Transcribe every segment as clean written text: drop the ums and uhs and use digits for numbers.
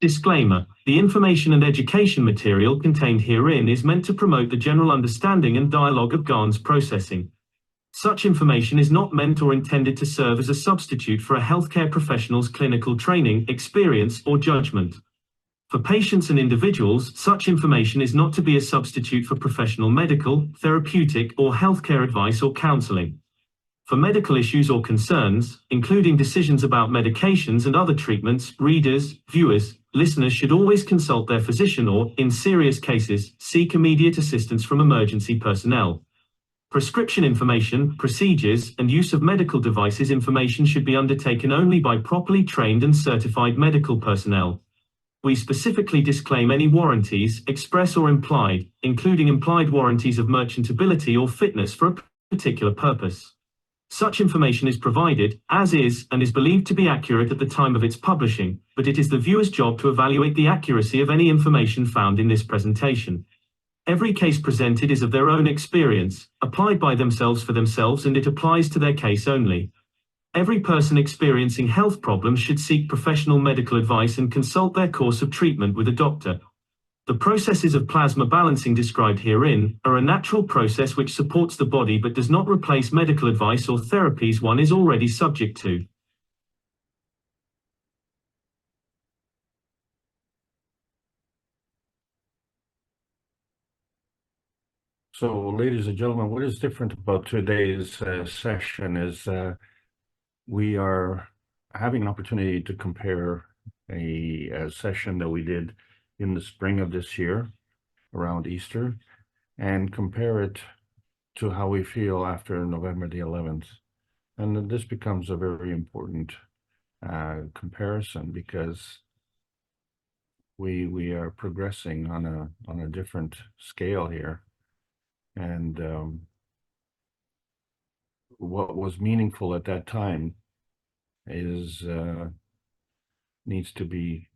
Disclaimer: the information and education material contained herein is meant to promote the general understanding and dialogue of GAN's processing. Such information is not meant or intended to serve as a substitute for a healthcare professional's clinical training, experience, or judgment. For patients and individuals, such information is not to be a substitute for professional medical, therapeutic, or healthcare advice or counseling. For medical issues or concerns, including decisions about medications and other treatments, readers, viewers, listeners should always consult their physician or, in serious cases, seek immediate assistance from emergency personnel. Prescription information, procedures, and use of medical devices information should be undertaken only by properly trained and certified medical personnel. We specifically disclaim any warranties, express or implied, including implied warranties of merchantability or fitness for a particular purpose. Such information is provided, as is, and is believed to be accurate at the time of its publishing, but it is the viewer's job to evaluate the accuracy of any information found in this presentation. Every case presented is of their own experience, applied by themselves for themselves, and it applies to their case only. Every person experiencing health problems should seek professional medical advice and consult their course of treatment with a doctor. The processes of plasma balancing described herein are a natural process which supports the body but does not replace medical advice or therapies one is already subject to. So, ladies and gentlemen, what is different about today's session is we are having an opportunity to compare a session that we did in the spring of this year around Easter and compare it to how we feel after November the 11th. And this becomes a very important comparison because we are progressing on a different scale here. And what was meaningful at that time is needs to be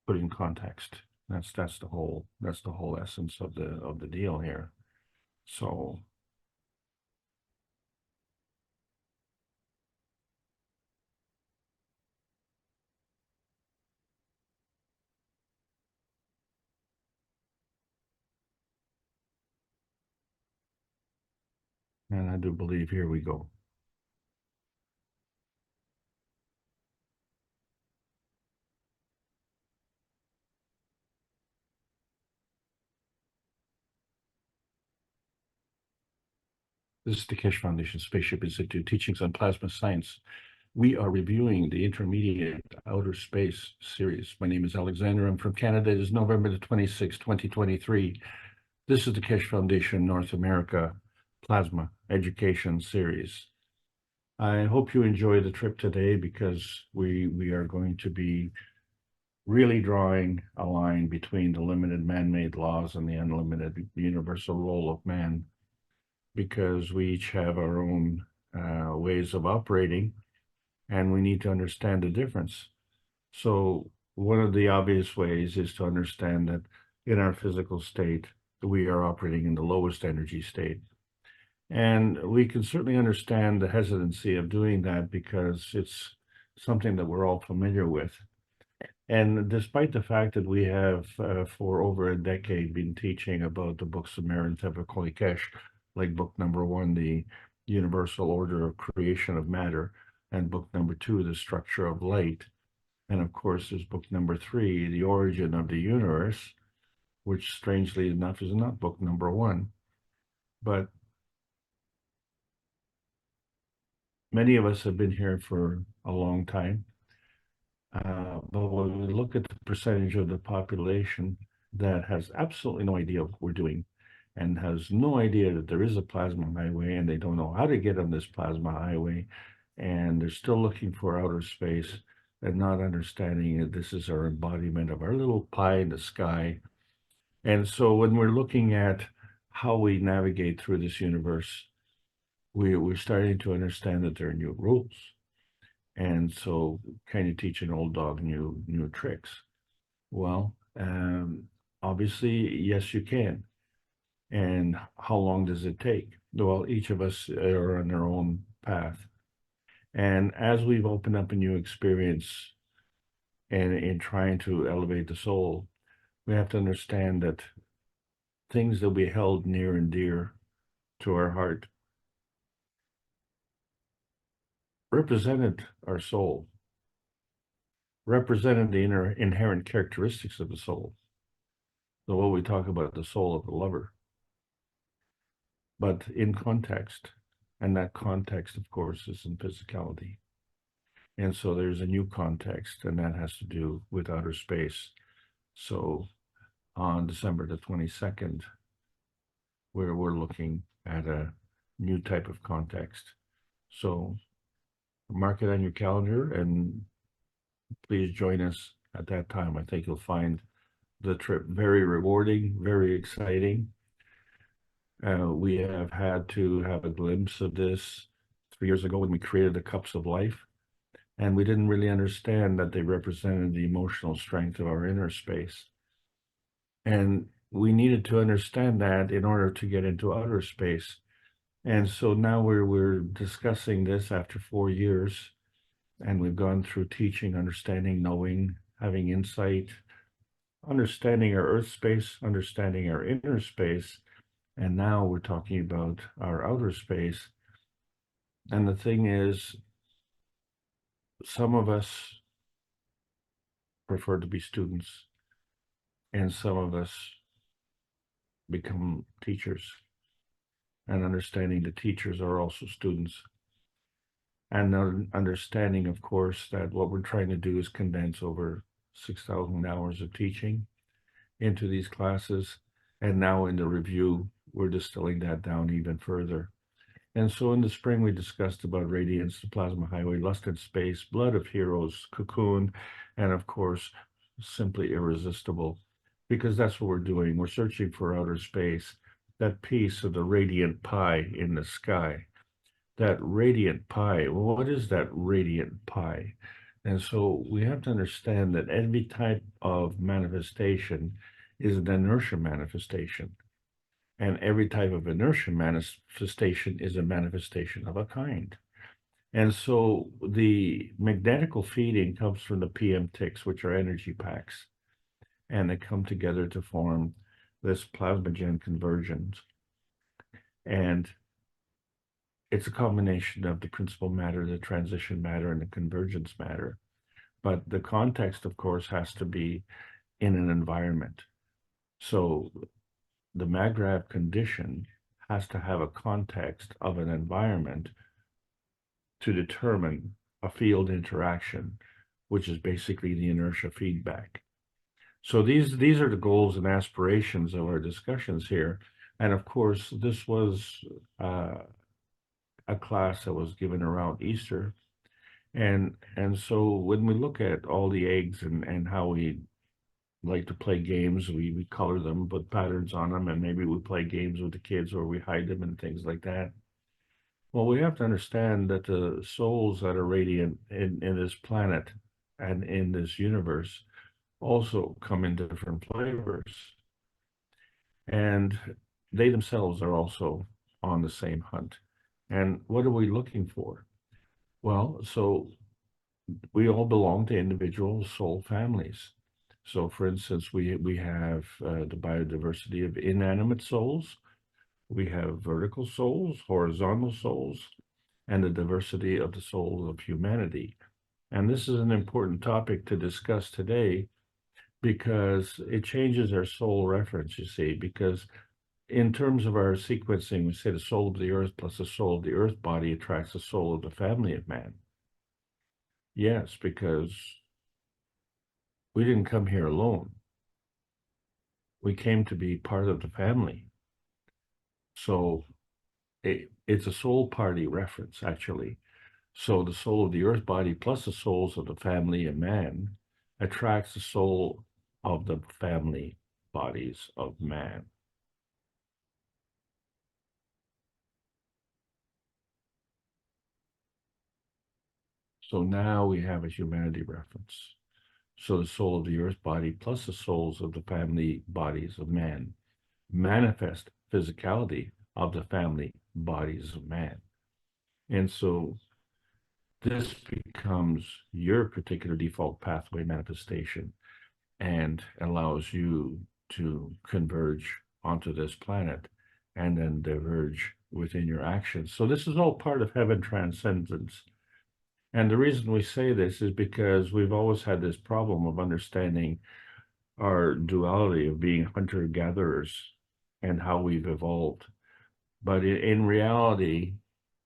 put in context. That's the whole essence of the deal here. So and I do believe here we go. This is the Keshe Foundation Spaceship Institute Teachings on Plasma Science. We are reviewing the Intermediate Outer Space series. My name is Alexander. I'm from Canada. It is November the 26th, 2023. This is the Keshe Foundation North America Plasma Education Series. I hope you enjoy the trip today because we are going to be really drawing a line between the limited man-made laws and the unlimited universal role of man, because we each have our own ways of operating, and we need to understand the difference. So one of the obvious ways is to understand that in our physical state, we are operating in the lowest energy state. And we can certainly understand the hesitancy of doing that because it's something that we're all familiar with. And despite the fact that we have for over a decade been teaching about the books of Meron Tevekoli Keshe, like book number 1, The Universal Order of Creation of Matter, and book number 2, The Structure of Light. And of course, there's book number 3, The Origin of the Universe, which strangely enough is not book number 1. But many of us have been here for a long time. But when we look at the percentage of the population that has absolutely no idea what we're doing, and has no idea that there is a plasma highway, and they don't know how to get on this plasma highway, and they're still looking for outer space and not understanding that this is our embodiment of our little pie in the sky. And so when we're looking at how we navigate through this universe, we're starting to understand that there are new rules. And so can you teach an old dog new tricks? Well, obviously, yes, you can. And how long does it take? Well, each of us are on their own path. And as we've opened up a new experience and in trying to elevate the soul, we have to understand that things that we held near and dear to our heart represented our soul, represented the inherent characteristics of the soul. So what we talk about the soul of the lover, but in context, and that context, of course, is in physicality. And so there's a new context, and that has to do with outer space. So on December the 22nd, where we're looking at a new type of context. So mark it on your calendar and please join us at that time. I think you'll find the trip very rewarding, very exciting. We have had to have a glimpse of this 3 years ago when we created the Cups of Life, and we didn't really understand that they represented the emotional strength of our inner space. And we needed to understand that in order to get into outer space. And so now we're discussing this after 4 years, and we've gone through teaching, understanding, knowing, having insight, understanding our earth space, understanding our inner space, and now we're talking about our outer space. And the thing is, some of us prefer to be students, and some of us become teachers. And understanding the teachers are also students. And understanding, of course, that what we're trying to do is condense over 6,000 hours of teaching into these classes. And now in the review, we're distilling that down even further. And so in the spring, we discussed about radiance, the plasma highway, lust and space, blood of heroes, cocoon, and of course, simply irresistible, because that's what we're doing. We're searching for outer space, that piece of the radiant pie in the sky. That radiant pie, well, what is that radiant pie? And so we have to understand that every type of manifestation is an inertia manifestation. And every type of inertia manifestation is a manifestation of a kind. And so the magnetical feeding comes from the PM ticks, which are energy packs. And they come together to form this plasmagen convergence. And it's a combination of the principal matter, the transition matter, and the convergence matter. But the context, of course, has to be in an environment. So the MAGRAV condition has to have a context of an environment to determine a field interaction, which is basically the inertia feedback. So these are the goals and aspirations of our discussions here. And of course, this was a class that was given around Easter. And so when we look at all the eggs and how we like to play games, we color them, put patterns on them, and maybe we play games with the kids or we hide them and things like that. Well, we have to understand that the souls that are radiant in this planet and in this universe also come in different flavors. And they themselves are also on the same hunt. And what are we looking for? Well, so we all belong to individual soul families. So for instance, we have the biodiversity of inanimate souls, we have vertical souls, horizontal souls, and the diversity of the souls of humanity. And this is an important topic to discuss today because it changes our soul reference, you see, because in terms of our sequencing, we say the soul of the earth plus the soul of the earth body attracts the soul of the family of man. Yes, because we didn't come here alone. We came to be part of the family. So it's a soul party reference, actually. So the soul of the earth body plus the souls of the family of man attracts the soul of the family bodies of man. So now we have a humanity reference. So the soul of the earth body plus the souls of the family bodies of man manifest physicality of the family bodies of man. And so this becomes your particular default pathway manifestation and allows you to converge onto this planet and then diverge within your actions. So this is all part of heaven transcendence. And the reason we say this is because we've always had this problem of understanding our duality of being hunter-gatherers and how we've evolved. But in reality,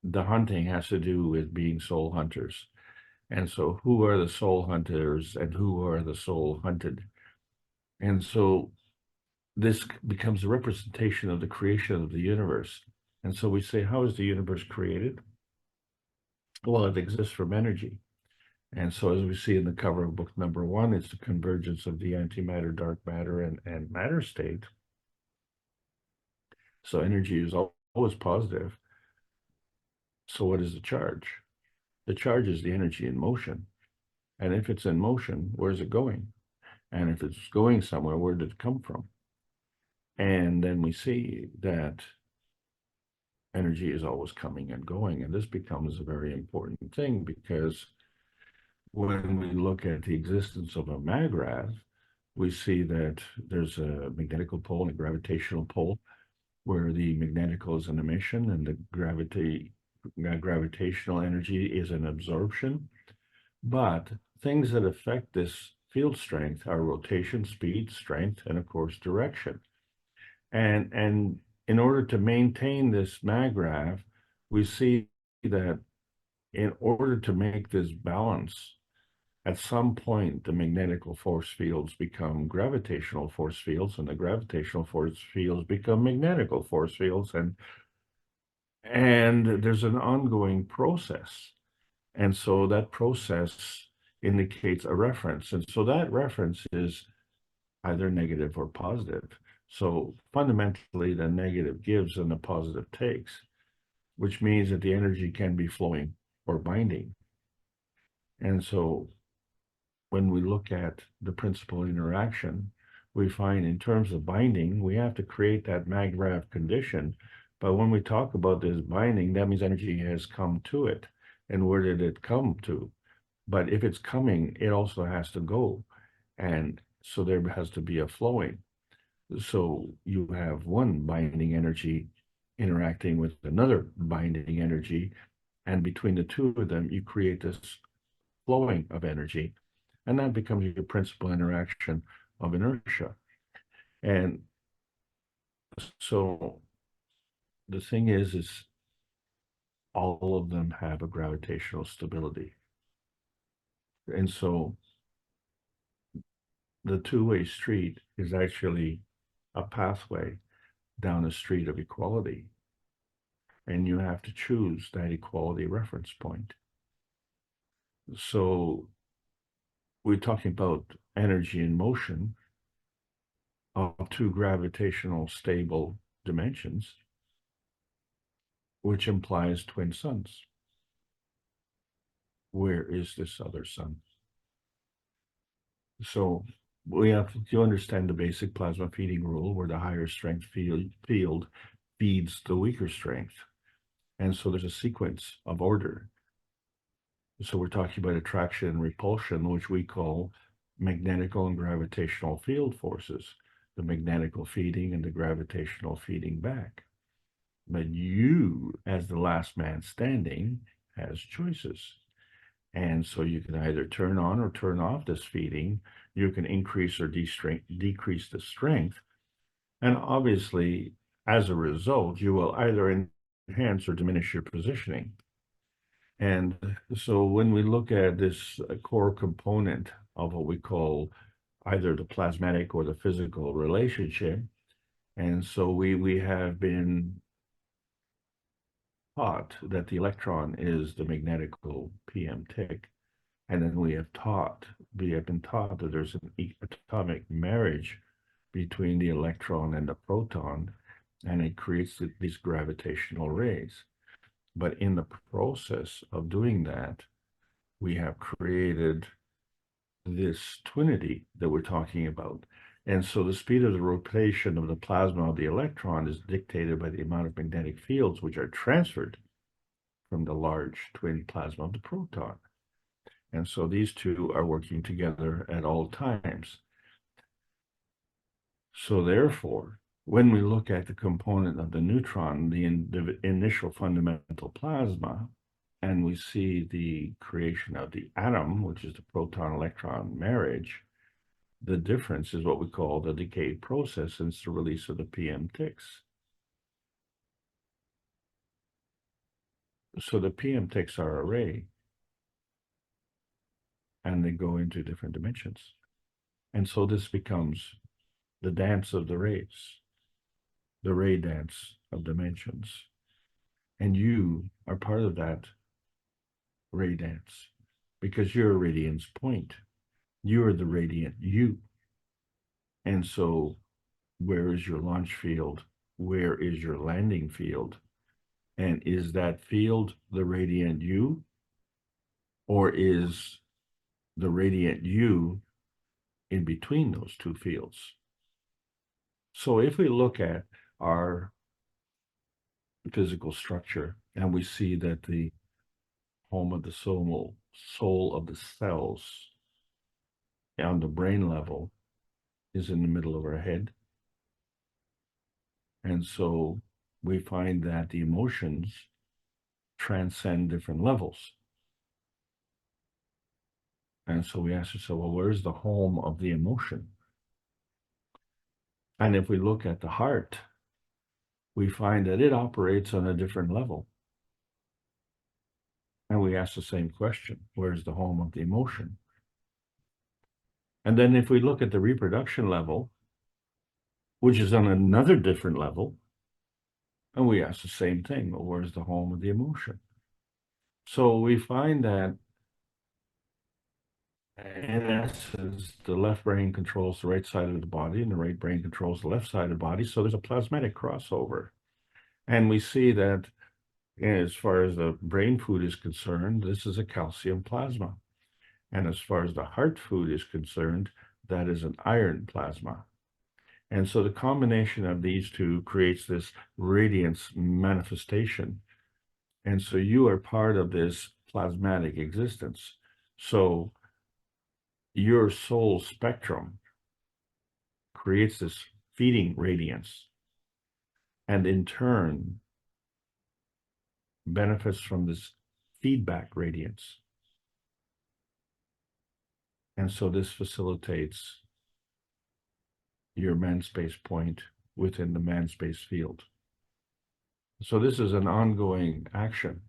the hunting has to do with being soul hunters. And so who are the soul hunters and who are the soul hunted? And so this becomes a representation of the creation of the universe. And so we say, how is the universe created? Well, it exists from energy. And so as we see in the cover of book number 1, it's the convergence of the antimatter, dark matter, and matter state. So energy is always positive. So what is the charge? The charge is the energy in motion. And if it's in motion, where's it going? And if it's going somewhere, where did it come from? And then we see that energy is always coming and going. And this becomes a very important thing because when we look at the existence of a magrav, we see that there's a magnetical pole and a gravitational pole, where the magnetical is an emission and the gravitational energy is an absorption. But things that affect this field strength are rotation, speed, strength, and of course direction. And in order to maintain this magrav, we see that in order to make this balance, at some point, the magnetical force fields become gravitational force fields, and the gravitational force fields become magnetical force fields, and there's an ongoing process. And so that process indicates a reference. And so that reference is either negative or positive. So fundamentally, the negative gives and the positive takes, which means that the energy can be flowing or binding. And so when we look at the principal interaction, we find in terms of binding, we have to create that magrav condition. But when we talk about this binding, that means energy has come to it. And where did it come to? But if it's coming, it also has to go. And so there has to be a flowing. So you have one binding energy interacting with another binding energy. And between the two of them, you create this flowing of energy. And that becomes your principal interaction of inertia. And so the thing is all of them have a gravitational stability. And so the two-way street is actually a pathway down a street of equality. And you have to choose that equality reference point. So we're talking about energy in motion of two gravitational stable dimensions, which implies twin suns. Where is this other sun? So we have to understand the basic plasma feeding rule, where the higher strength field feeds the weaker strength. And so there's a sequence of order. So we're talking about attraction and repulsion, which we call magnetical and gravitational field forces, the magnetical feeding and the gravitational feeding back. But you, as the last man standing, has choices. And so you can either turn on or turn off this feeding. You can increase or decrease the strength. And obviously, as a result, you will either enhance or diminish your positioning. And so when we look at this core component of what we call either the plasmatic or the physical relationship, and so we have been taught that the electron is the magnetical PM tick. And then we have been taught that there's an atomic marriage between the electron and the proton, and it creates these gravitational rays. But in the process of doing that, we have created this twinity that we're talking about. And so the speed of the rotation of the plasma of the electron is dictated by the amount of magnetic fields which are transferred from the large twin plasma of the proton. And so these two are working together at all times. So therefore, when we look at the component of the neutron, the initial fundamental plasma, and we see the creation of the atom, which is the proton-electron marriage, the difference is what we call the decay process, and it's the release of the PM ticks. So the PM ticks are array, and they go into different dimensions. And so this becomes the dance of the rays, the ray dance of dimensions. And you are part of that ray dance because you're a radiance point. You are the radiant you. And so where is your launch field? Where is your landing field? And is that field the radiant you? Or is the radiant you in between those two fields? So if we look at our physical structure and we see that the home of the soul of the cells on the brain level is in the middle of our head. And so we find that the emotions transcend different levels. And so we ask ourselves, well, where's the home of the emotion? And if we look at the heart, we find that it operates on a different level. And we ask the same question, where's the home of the emotion? And then if we look at the reproduction level, which is on another different level, and we ask the same thing, well, where's the home of the emotion? So we find that in essence, the left brain controls the right side of the body and the right brain controls the left side of the body. So there's a plasmatic crossover. And we see that as far as the brain food is concerned, this is a calcium plasma. And as far as the heart food is concerned, that is an iron plasma. And so the combination of these two creates this radiance manifestation. And so you are part of this plasmatic existence. So your soul spectrum creates this feeding radiance and in turn benefits from this feedback radiance. And so this facilitates your man-space point within the man-space field. So this is an ongoing action.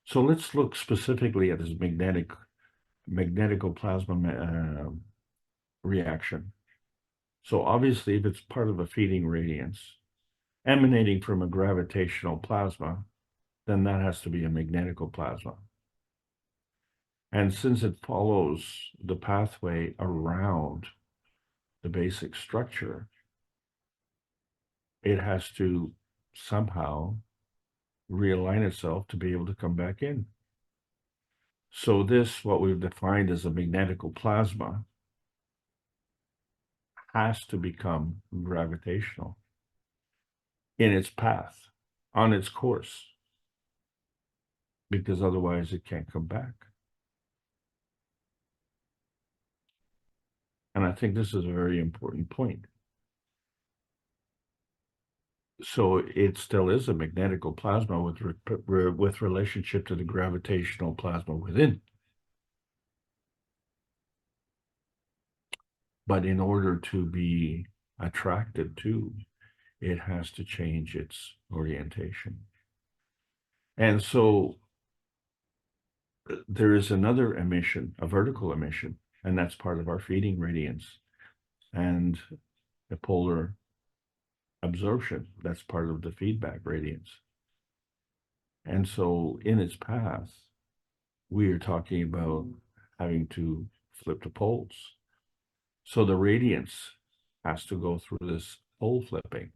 So let's look specifically at this magnetical plasma reaction. So obviously, if it's part of a feeding radiance emanating from a gravitational plasma, then that has to be a magnetical plasma. And since it follows the pathway around the basic structure, it has to somehow realign itself to be able to come back in. So this, what we've defined as a magnetical plasma, has to become gravitational in its path, on its course, because otherwise it can't come back. And I think this is a very important point. So it still is a magnetical plasma with relationship to the gravitational plasma within. But in order to be attracted to, it has to change its orientation. And so there is another emission, a vertical emission, and that's part of our feeding radiance. And a polar absorption, that's part of the feedback radiance. And so in its path, we are talking about having to flip the poles. So the radiance has to go through this pole flipping.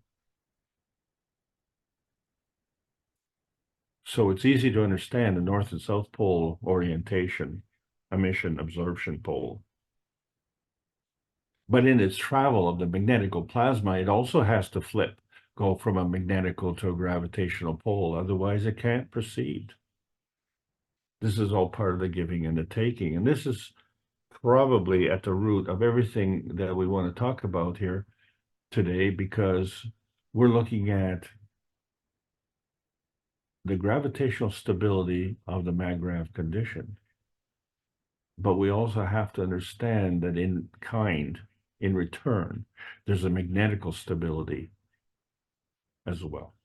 So it's easy to understand the north and south pole orientation, emission absorption pole. But in its travel of the magnetical plasma, it also has to flip, go from a magnetical to a gravitational pole. Otherwise, it can't proceed. This is all part of the giving and the taking. And this is probably at the root of everything that we want to talk about here today, because we're looking at the gravitational stability of the MAGRAV condition. But we also have to understand that in return, there's a magnetical stability as well.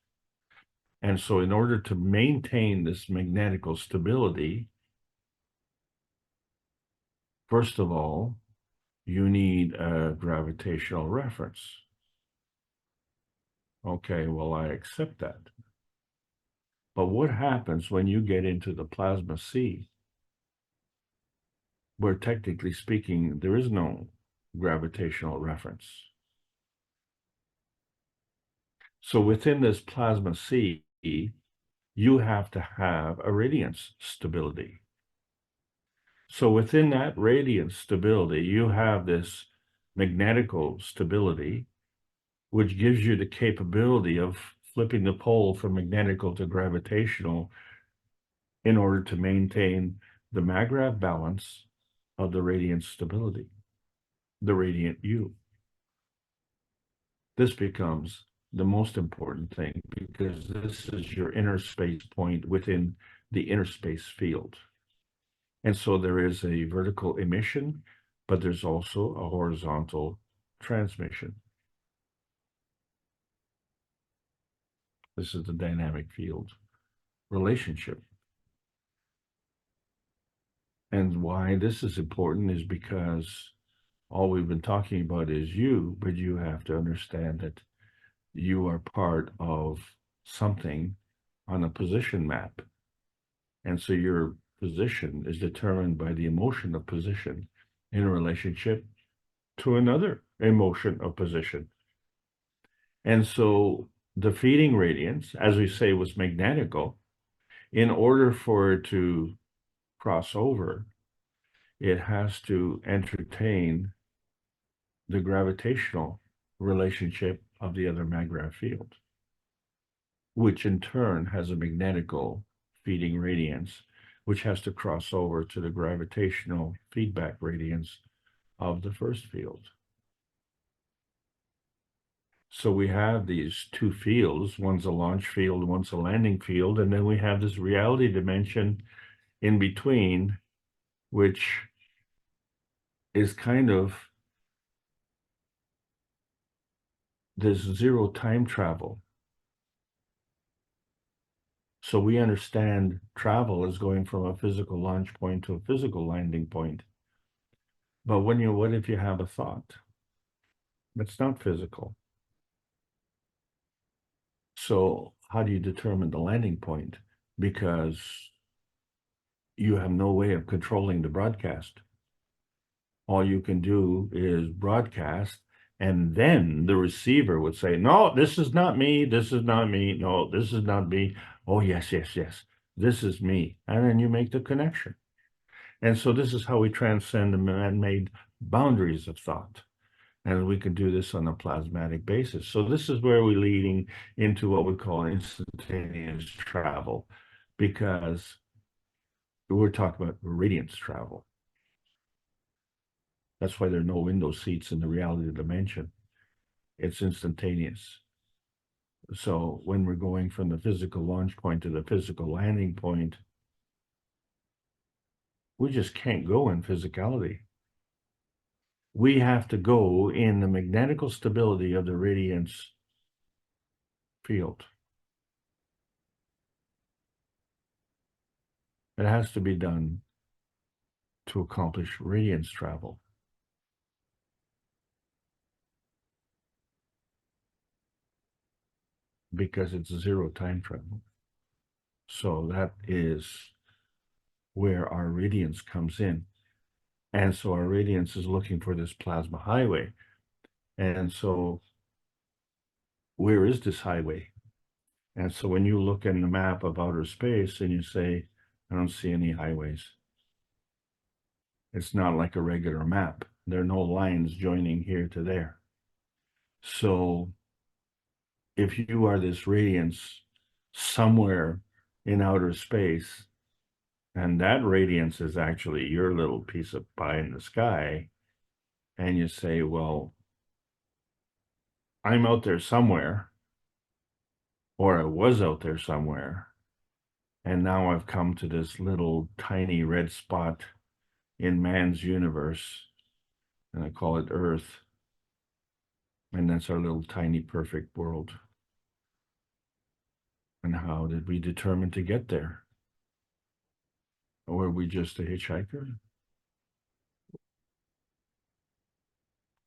And so in order to maintain this magnetical stability, first of all, you need a gravitational reference. Okay, well, I accept that. But what happens when you get into the plasma sea, where technically speaking, there is no gravitational reference? So within this plasma sea, you have to have a radiance stability. So within that radiance stability, you have this magnetical stability, which gives you the capability of flipping the pole from magnetical to gravitational in order to maintain the MAGRAV balance of the radiant stability, the radiant U. This becomes the most important thing because this is your inner space point within the inner space field. And so there is a vertical emission, but there's also a horizontal transmission. This is the dynamic field relationship. And why this is important is because all we've been talking about is you, but you have to understand that you are part of something on a position map. And so your position is determined by the emotion of position in a relationship to another emotion of position. And so the feeding radiance, as we say, was magnetical. In order for it to cross over, it has to entertain the gravitational relationship of the other MAGRAV field, which in turn has a magnetical feeding radiance, which has to cross over to the gravitational feedback radiance of the first field. So we have these two fields, one's a launch field, one's a landing field, and then we have this reality dimension in between, which is kind of this zero time travel. So we understand travel is going from a physical launch point to a physical landing point. But what if you have a thought? It's not physical. So how do you determine the landing point? Because you have no way of controlling the broadcast. All you can do is broadcast, and then the receiver would say, no, this is not me. This is not me. No, this is not me. Oh, yes, yes, yes. This is me. And then you make the connection. And so this is how we transcend the man-made boundaries of thought. And we can do this on a plasmatic basis. So this is where we're leading into what we call instantaneous travel, because we're talking about radiance travel. That's why there are no window seats in the reality dimension. It's instantaneous. So when we're going from the physical launch point to the physical landing point, we just can't go in physicality. We have to go in the magnetical stability of the radiance field. It has to be done to accomplish radiance travel. Because it's zero time travel. So that is where our radiance comes in. And so our radiance is looking for this plasma highway. And so where is this highway? And so when you look in the map of outer space and you say, I don't see any highways. It's not like a regular map. There are no lines joining here to there. So if you are this radiance somewhere in outer space, And that radiance is actually your little piece of pie in the sky. And you say, well, I'm out there somewhere, or I was out there somewhere, and now I've come to this little tiny red spot in man's universe, and I call it Earth. And that's our little tiny perfect world. And how did we determine to get there? Or were we just a hitchhiker?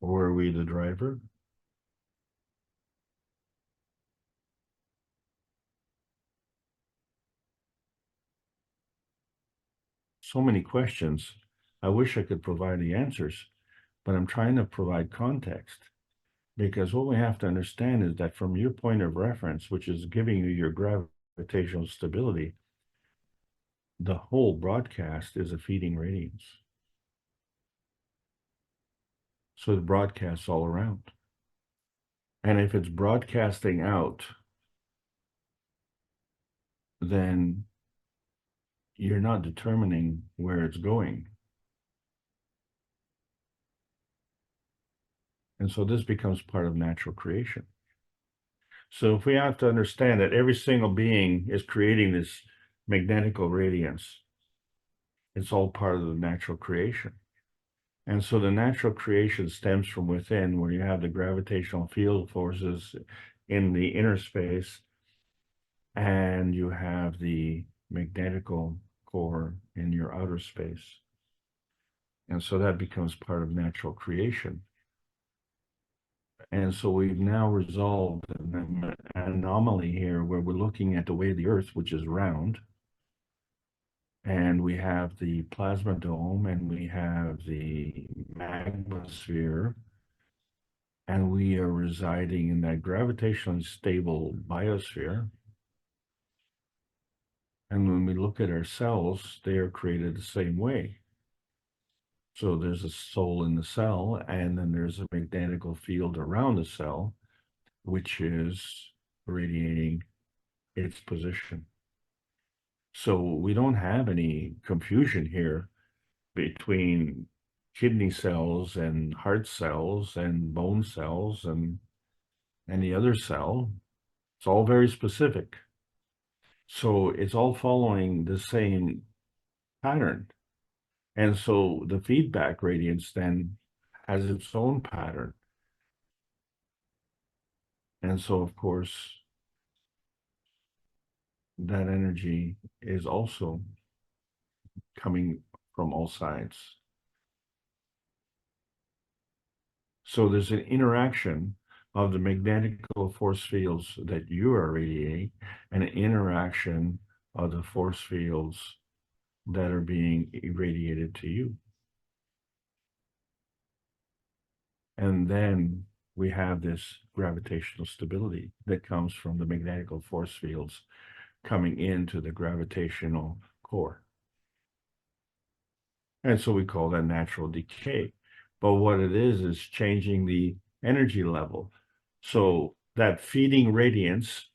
Or were we the driver? So many questions. I wish I could provide the answers, but I'm trying to provide context. Because what we have to understand is that from your point of reference, which is giving you your gravitational stability, the whole broadcast is a feeding radiance. So it broadcasts all around. And if it's broadcasting out, then you're not determining where it's going. And so this becomes part of natural creation. So if we have to understand that every single being is creating this magnetical radiance, it's all part of the natural creation. And so the natural creation stems from within, where you have the gravitational field forces in the inner space, and you have the magnetical core in your outer space. And so that becomes part of natural creation. And so we've now resolved an anomaly here where we're looking at the way of the Earth, which is round, and we have the plasma dome, and we have the magma sphere, and we are residing in that gravitationally stable biosphere. And when we look at our cells, they are created the same way. So there's a soul in the cell, and then there's a magnetical field around the cell, which is radiating its position. So we don't have any confusion here between kidney cells and heart cells and bone cells and any other cell. It's all very specific. So it's all following the same pattern. And so the feedback radiance then has its own pattern. And so, of course, that energy is also coming from all sides. So there's an interaction of the magnetical force fields that you are radiating and an interaction of the force fields that are being irradiated to you. And then we have this gravitational stability that comes from the magnetical force fields coming into the gravitational core. And so we call that natural decay. But what it is changing the energy level. So that feeding radiance,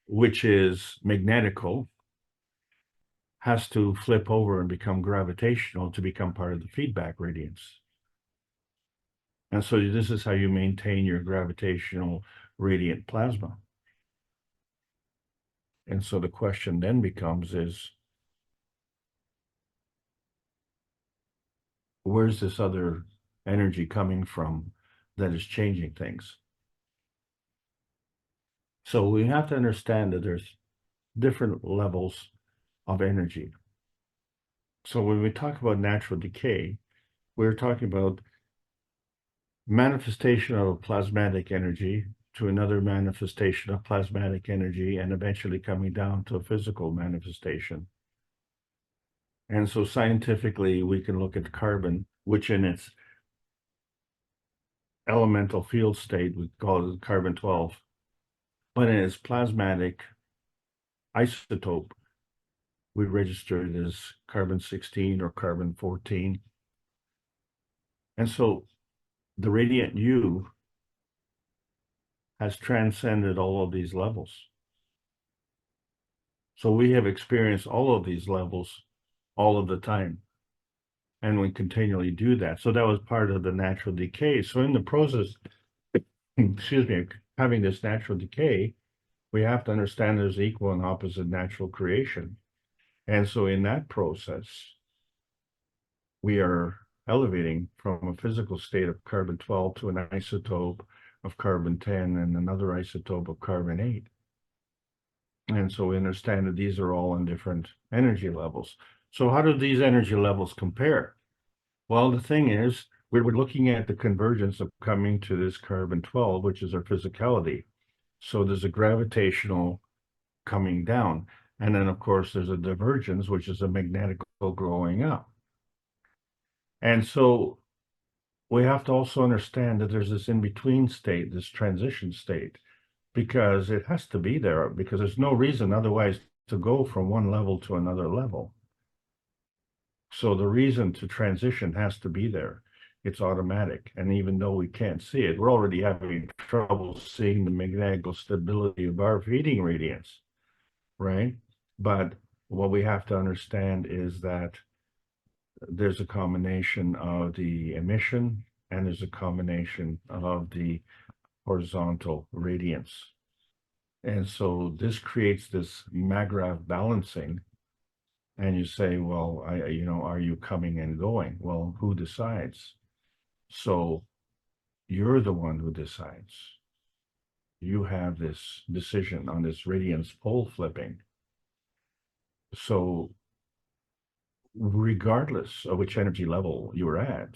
which is magnetical, has to flip over and become gravitational to become part of the feedback radiance. And so this is how you maintain your gravitational radiant plasma. And so the question then becomes is, where's this other energy coming from that is changing things? So we have to understand that there's different levels of energy. So when we talk about natural decay, we're talking about manifestation of a plasmatic energy to another manifestation of plasmatic energy, and eventually coming down to a physical manifestation. And so scientifically, we can look at carbon, which in its elemental field state, we call it carbon-12, but in its plasmatic isotope, we register it as carbon-16 or carbon-14. And so the radiant you has transcended all of these levels. So we have experienced all of these levels all of the time. And we continually do that. So that was part of the natural decay. So in the process, excuse me, having this natural decay, we have to understand there's equal and opposite natural creation. And so in that process, we are elevating from a physical state of carbon-12 to an isotope of carbon-10 and another isotope of carbon-8. And so we understand that these are all in different energy levels. So how do these energy levels compare? Well, the thing is, we're looking at the convergence of coming to this carbon-12, which is our physicality. So there's a gravitational coming down. And then, of course, there's a divergence, which is a magnetical growing up. And so we have to also understand that there's this in-between state, this transition state, because it has to be there, because there's no reason otherwise to go from one level to another level. So the reason to transition has to be there. It's automatic. And even though we can't see it, we're already having trouble seeing the magnetical stability of our feeding radiance, right? But what we have to understand is that there's a combination of the emission and there's a combination of the horizontal radiance. And so this creates this Magritte balancing. And you say, well, are you coming and going? Well, who decides? So you're the one who decides. You have this decision on this radiance pole flipping. So regardless of which energy level you're at,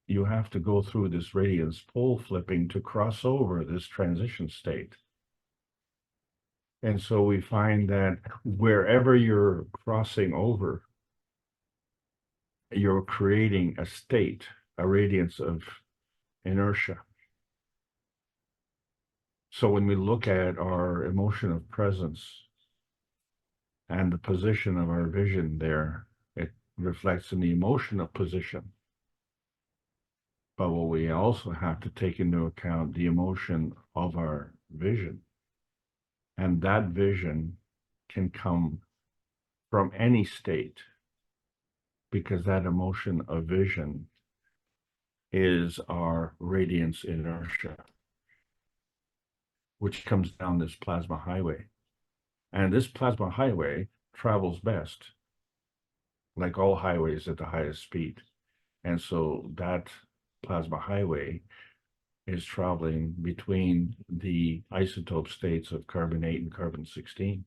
you have to go through this radiance pole flipping to cross over this transition state. And so we find that wherever you're crossing over, you're creating a state, a radiance of inertia. So when we look at our emotion of presence and the position of our vision there, it reflects in the emotion of position. But what we also have to take into account the emotion of our vision. And that vision can come from any state, because that emotion of vision is our radiance inertia, which comes down this plasma highway. And this plasma highway travels best, like all highways, at the highest speed. And so that plasma highway is traveling between the isotope states of carbon-8 and carbon-16.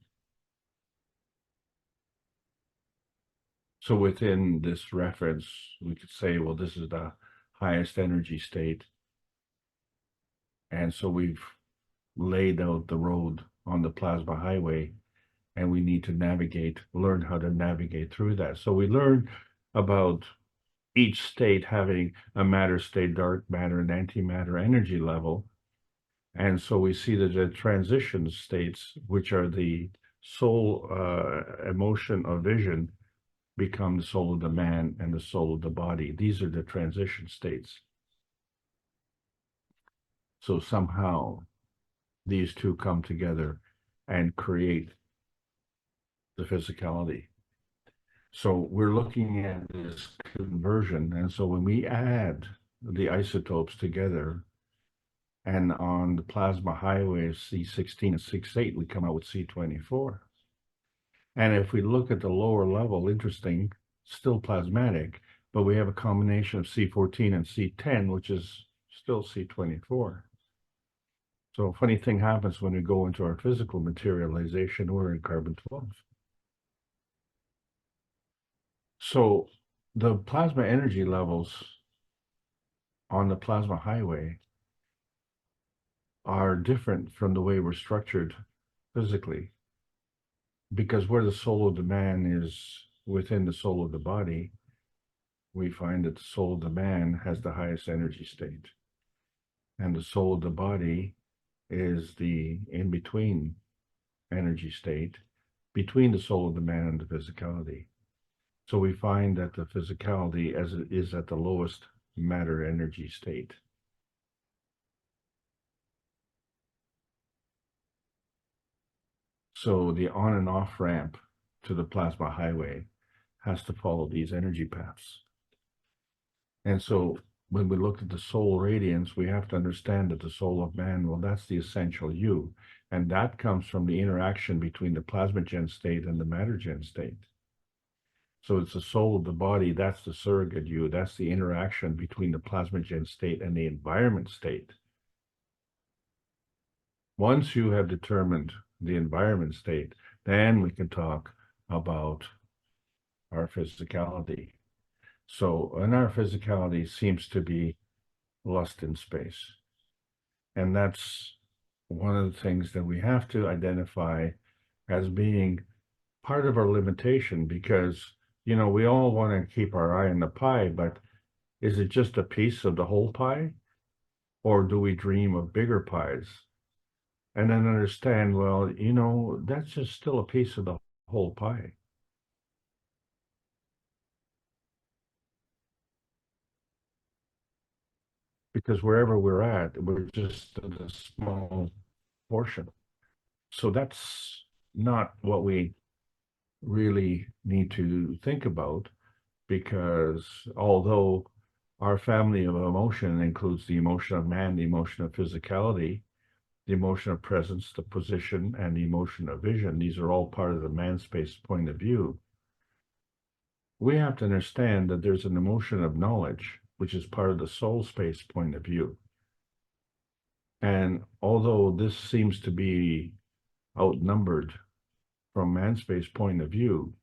So within this reference, we could say, well, this is the highest energy state. And so we've laid out the road on the plasma highway, and we need to learn how to navigate through that. So we learn about each state having a matter state, dark matter, and antimatter energy level. And so we see that the transition states, which are the soul emotion of vision, become the soul of the man and the soul of the body. These are the transition states. So somehow these two come together and create the physicality. So we're looking at this conversion. And so when we add the isotopes together, and on the plasma highway C16 and C8, we come out with C24. And if we look at the lower level, interesting, still plasmatic, but we have a combination of C14 and C10, which is still C24. So a funny thing happens when we go into our physical materialization, we're in carbon-12. So the plasma energy levels on the plasma highway are different from the way we're structured physically, because where the soul of the man is within the soul of the body, we find that the soul of the man has the highest energy state, and the soul of the body is the in-between energy state between the soul of the man and the physicality. So we find that the physicality as it is at the lowest matter energy state. So the on and off ramp to the plasma highway has to follow these energy paths. And so when we look at the soul radiance, we have to understand that the soul of man, well, that's the essential you. And that comes from the interaction between the plasmagen state and the mattergen state. So it's the soul of the body, that's the surrogate you, that's the interaction between the plasmagen state and the environment state. Once you have determined the environment state, then we can talk about our physicality. So, and our physicality seems to be lust in space. And that's one of the things that we have to identify as being part of our limitation, because, you know, we all want to keep our eye on the pie, but is it just a piece of the whole pie? Or do we dream of bigger pies? And then understand, well, you know, that's just still a piece of the whole pie. Because wherever we're at, we're just a small portion. So that's not what we really need to think about, because although our family of emotion includes the emotion of man, the emotion of physicality, the emotion of presence, the position, and the emotion of vision, these are all part of the man space point of view. We have to understand that there's an emotion of knowledge, which is part of the soul space point of view. And although this seems to be outnumbered from man space point of view,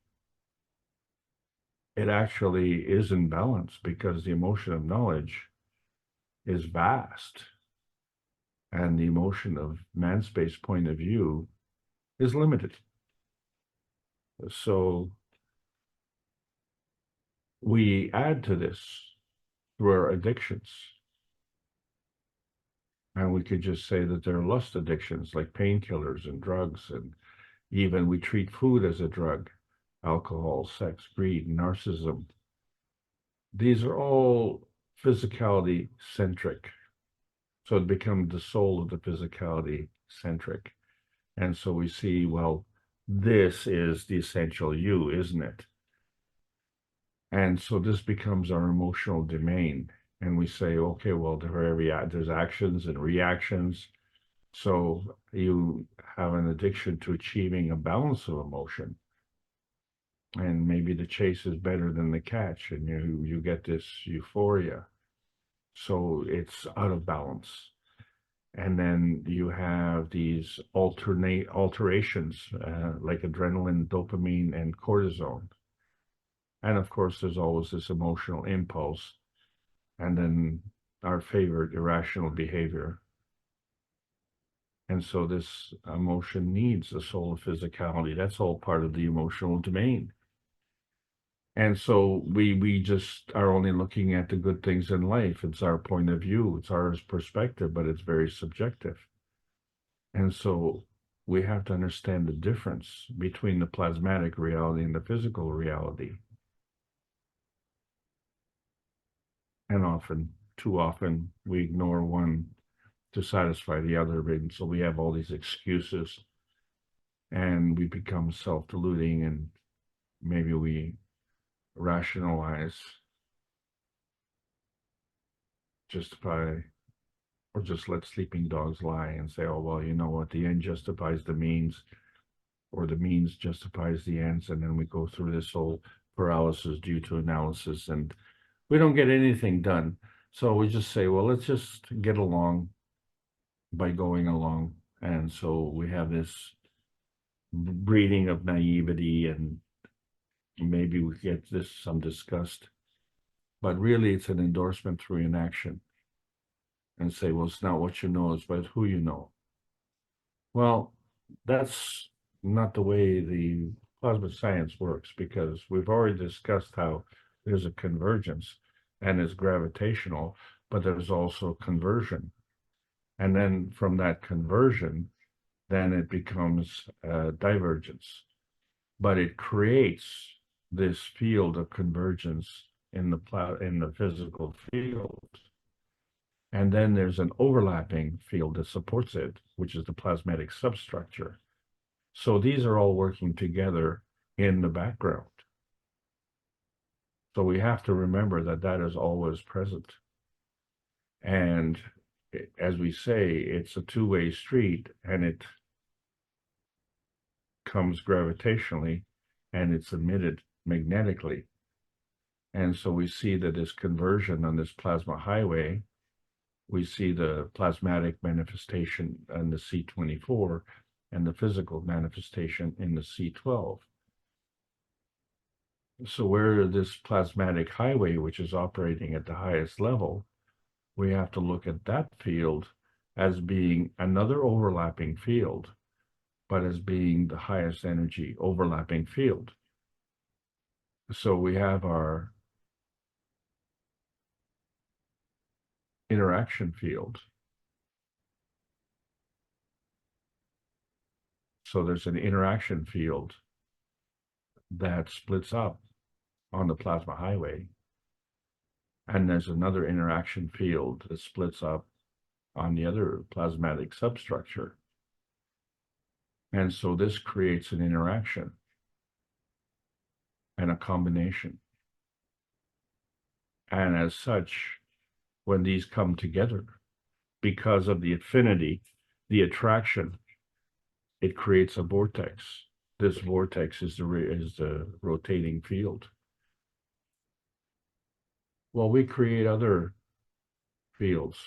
it actually is in balance, because the emotion of knowledge is vast and the emotion of man space point of view is limited. So we add to this through our addictions. And we could just say that they're lust addictions, like painkillers and drugs, and even we treat food as a drug, alcohol, sex, greed, narcissism. These are all physicality centric. So it becomes the soul of the physicality centric. And so we see, well, this is the essential you, isn't it? And so this becomes our emotional domain. And we say, okay, well, there's actions and reactions. So you have an addiction to achieving a balance of emotion. And maybe the chase is better than the catch, and you get this euphoria. So it's out of balance. And then you have these alterations like adrenaline, dopamine, and cortisol. And of course, there's always this emotional impulse, and then our favorite irrational behavior. And so this emotion needs the soul of physicality. That's all part of the emotional domain. And so we just are only looking at the good things in life. It's our point of view, it's our perspective, but it's very subjective. And so we have to understand the difference between the plasmatic reality and the physical reality. And often, too often, we ignore one to satisfy the other. And so we have all these excuses, and we become self-deluding, and maybe we rationalize, justify, or just let sleeping dogs lie and say, oh, well, you know what, the end justifies the means, or the means justifies the ends. And then we go through this whole paralysis due to analysis, and we don't get anything done. So we just say, well, let's just get along by going along. And so we have this breeding of naivety, and maybe we get this some disgust, but really it's an endorsement through inaction. And say, well, it's not what you know, it's about who you know. Well, that's not the way the plasma science works, because we've already discussed how there's a convergence and it's gravitational, but there's also conversion. And then from that conversion, then it becomes divergence. But it creates this field of convergence in the physical field. And then there's an overlapping field that supports it, which is the plasmatic substructure. So these are all working together in the background. So we have to remember that that is always present. And as we say, it's a two-way street, and it comes gravitationally and it's emitted magnetically. And so we see that this conversion on this plasma highway, we see the plasmatic manifestation in the C24 and the physical manifestation in the C12. So where this plasmatic highway, which is operating at the highest level, we have to look at that field as being another overlapping field, but as being the highest energy overlapping field. So we have our interaction field. So there's an interaction field that splits up on the plasma highway. And there's another interaction field that splits up on the other plasmatic substructure. And so this creates an interaction and a combination. And as such, when these come together, because of the affinity, the attraction, it creates a vortex. This vortex is the rotating field. Well, we create other fields,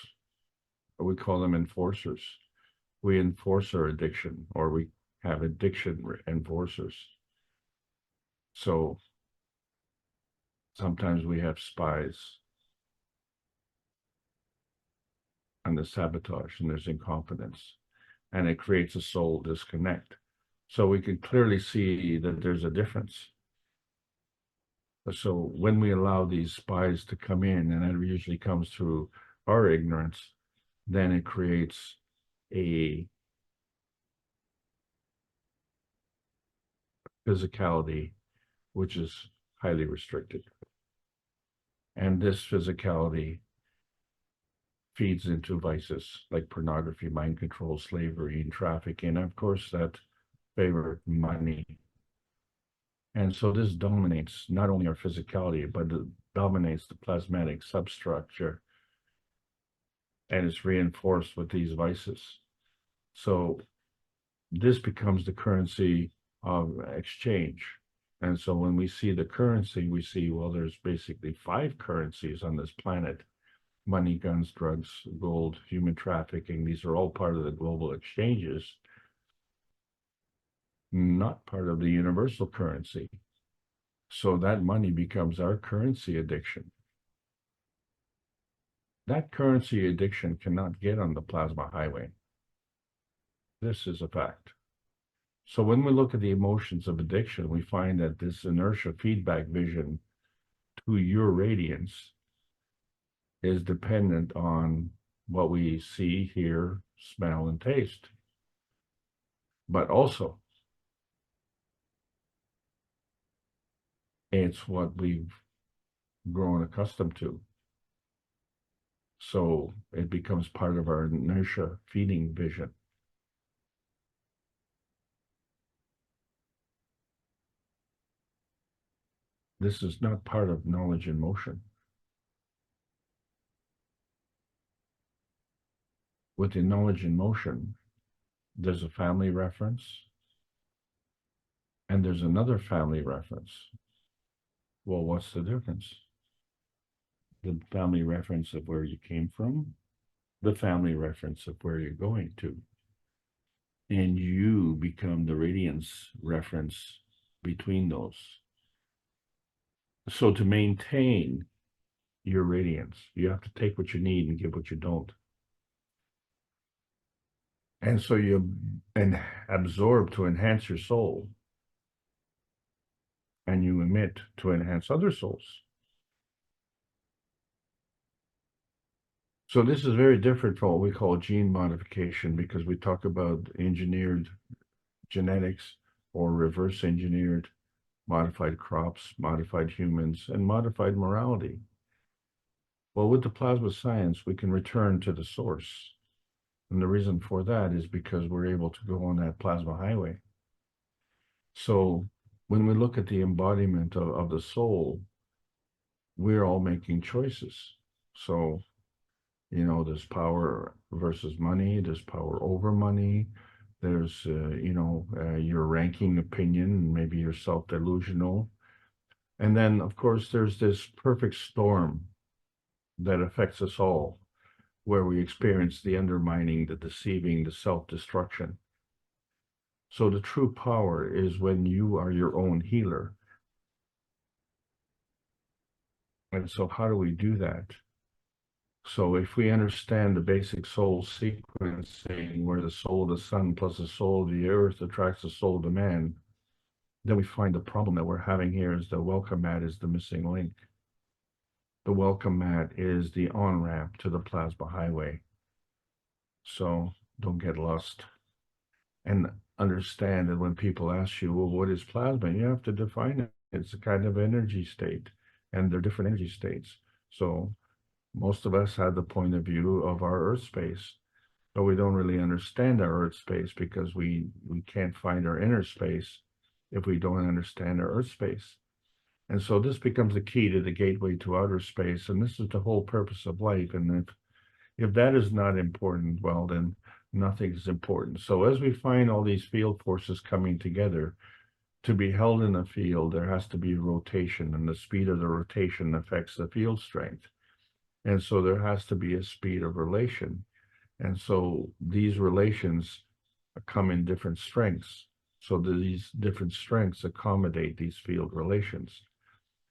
or we call them enforcers. We enforce our addiction, or we have addiction enforcers. So sometimes we have spies, and there's sabotage, and there's incompetence, and it creates a soul disconnect. So we can clearly see that there's a difference. So when we allow these spies to come in, and that usually comes through our ignorance, then it creates a physicality which is highly restricted. And this physicality feeds into vices like pornography, mind control, slavery, and trafficking, and of course that favor money. And so this dominates not only our physicality, but it dominates the plasmatic substructure, and it's reinforced with these vices. So this becomes the currency of exchange. And so when we see the currency, we see, well, there's basically 5 currencies on this planet: money, guns, drugs, gold, human trafficking. These are all part of the global exchanges, not part of the universal currency. So that money becomes our currency addiction. That currency addiction cannot get on the plasma highway. This is a fact. So when we look at the emotions of addiction, we find that this inertia feedback vision to your radiance is dependent on what we see, hear, smell, and taste. But also, it's what we've grown accustomed to. So it becomes part of our inertia feeding vision. This is not part of knowledge in motion. Within knowledge in motion, there's a family reference, and there's another family reference. Well, what's the difference? The family reference of where you came from, the family reference of where you're going to. And you become the radiance reference between those. So to maintain your radiance, you have to take what you need and give what you don't. And so you absorb to enhance your soul, and you emit to enhance other souls. So this is very different from what we call gene modification, because we talk about engineered genetics or reverse engineered modified crops, modified humans, and modified morality. Well, with the plasma science, we can return to the source. And the reason for that is because we're able to go on that plasma highway. So when we look at the embodiment of the soul, we're all making choices. So, there's power versus money, there's power over money, there's, your ranking opinion, maybe you're self-delusional. And then, of course, there's this perfect storm that affects us all, where we experience the undermining, the deceiving, the self-destruction. So the true power is when you are your own healer. And so how do we do that? So if we understand the basic soul sequencing, where the soul of the sun plus the soul of the earth attracts the soul of the man, then we find the problem that we're having here is the welcome mat is the missing link. The welcome mat is the on-ramp to the plasma highway. So don't get lost. And understand that when people ask you, well, what is plasma? You have to define it. It's a kind of energy state, and they're different energy states. So most of us have the point of view of our Earth space, but we don't really understand our Earth space because we can't find our inner space if we don't understand our Earth space. And so this becomes the key to the gateway to outer space, and this is the whole purpose of life. And if that is not important, well, then nothing is important. So as we find all these field forces coming together, to be held in a field, there has to be rotation, and the speed of the rotation affects the field strength. And so there has to be a speed of relation. And so these relations come in different strengths. So these different strengths accommodate these field relations.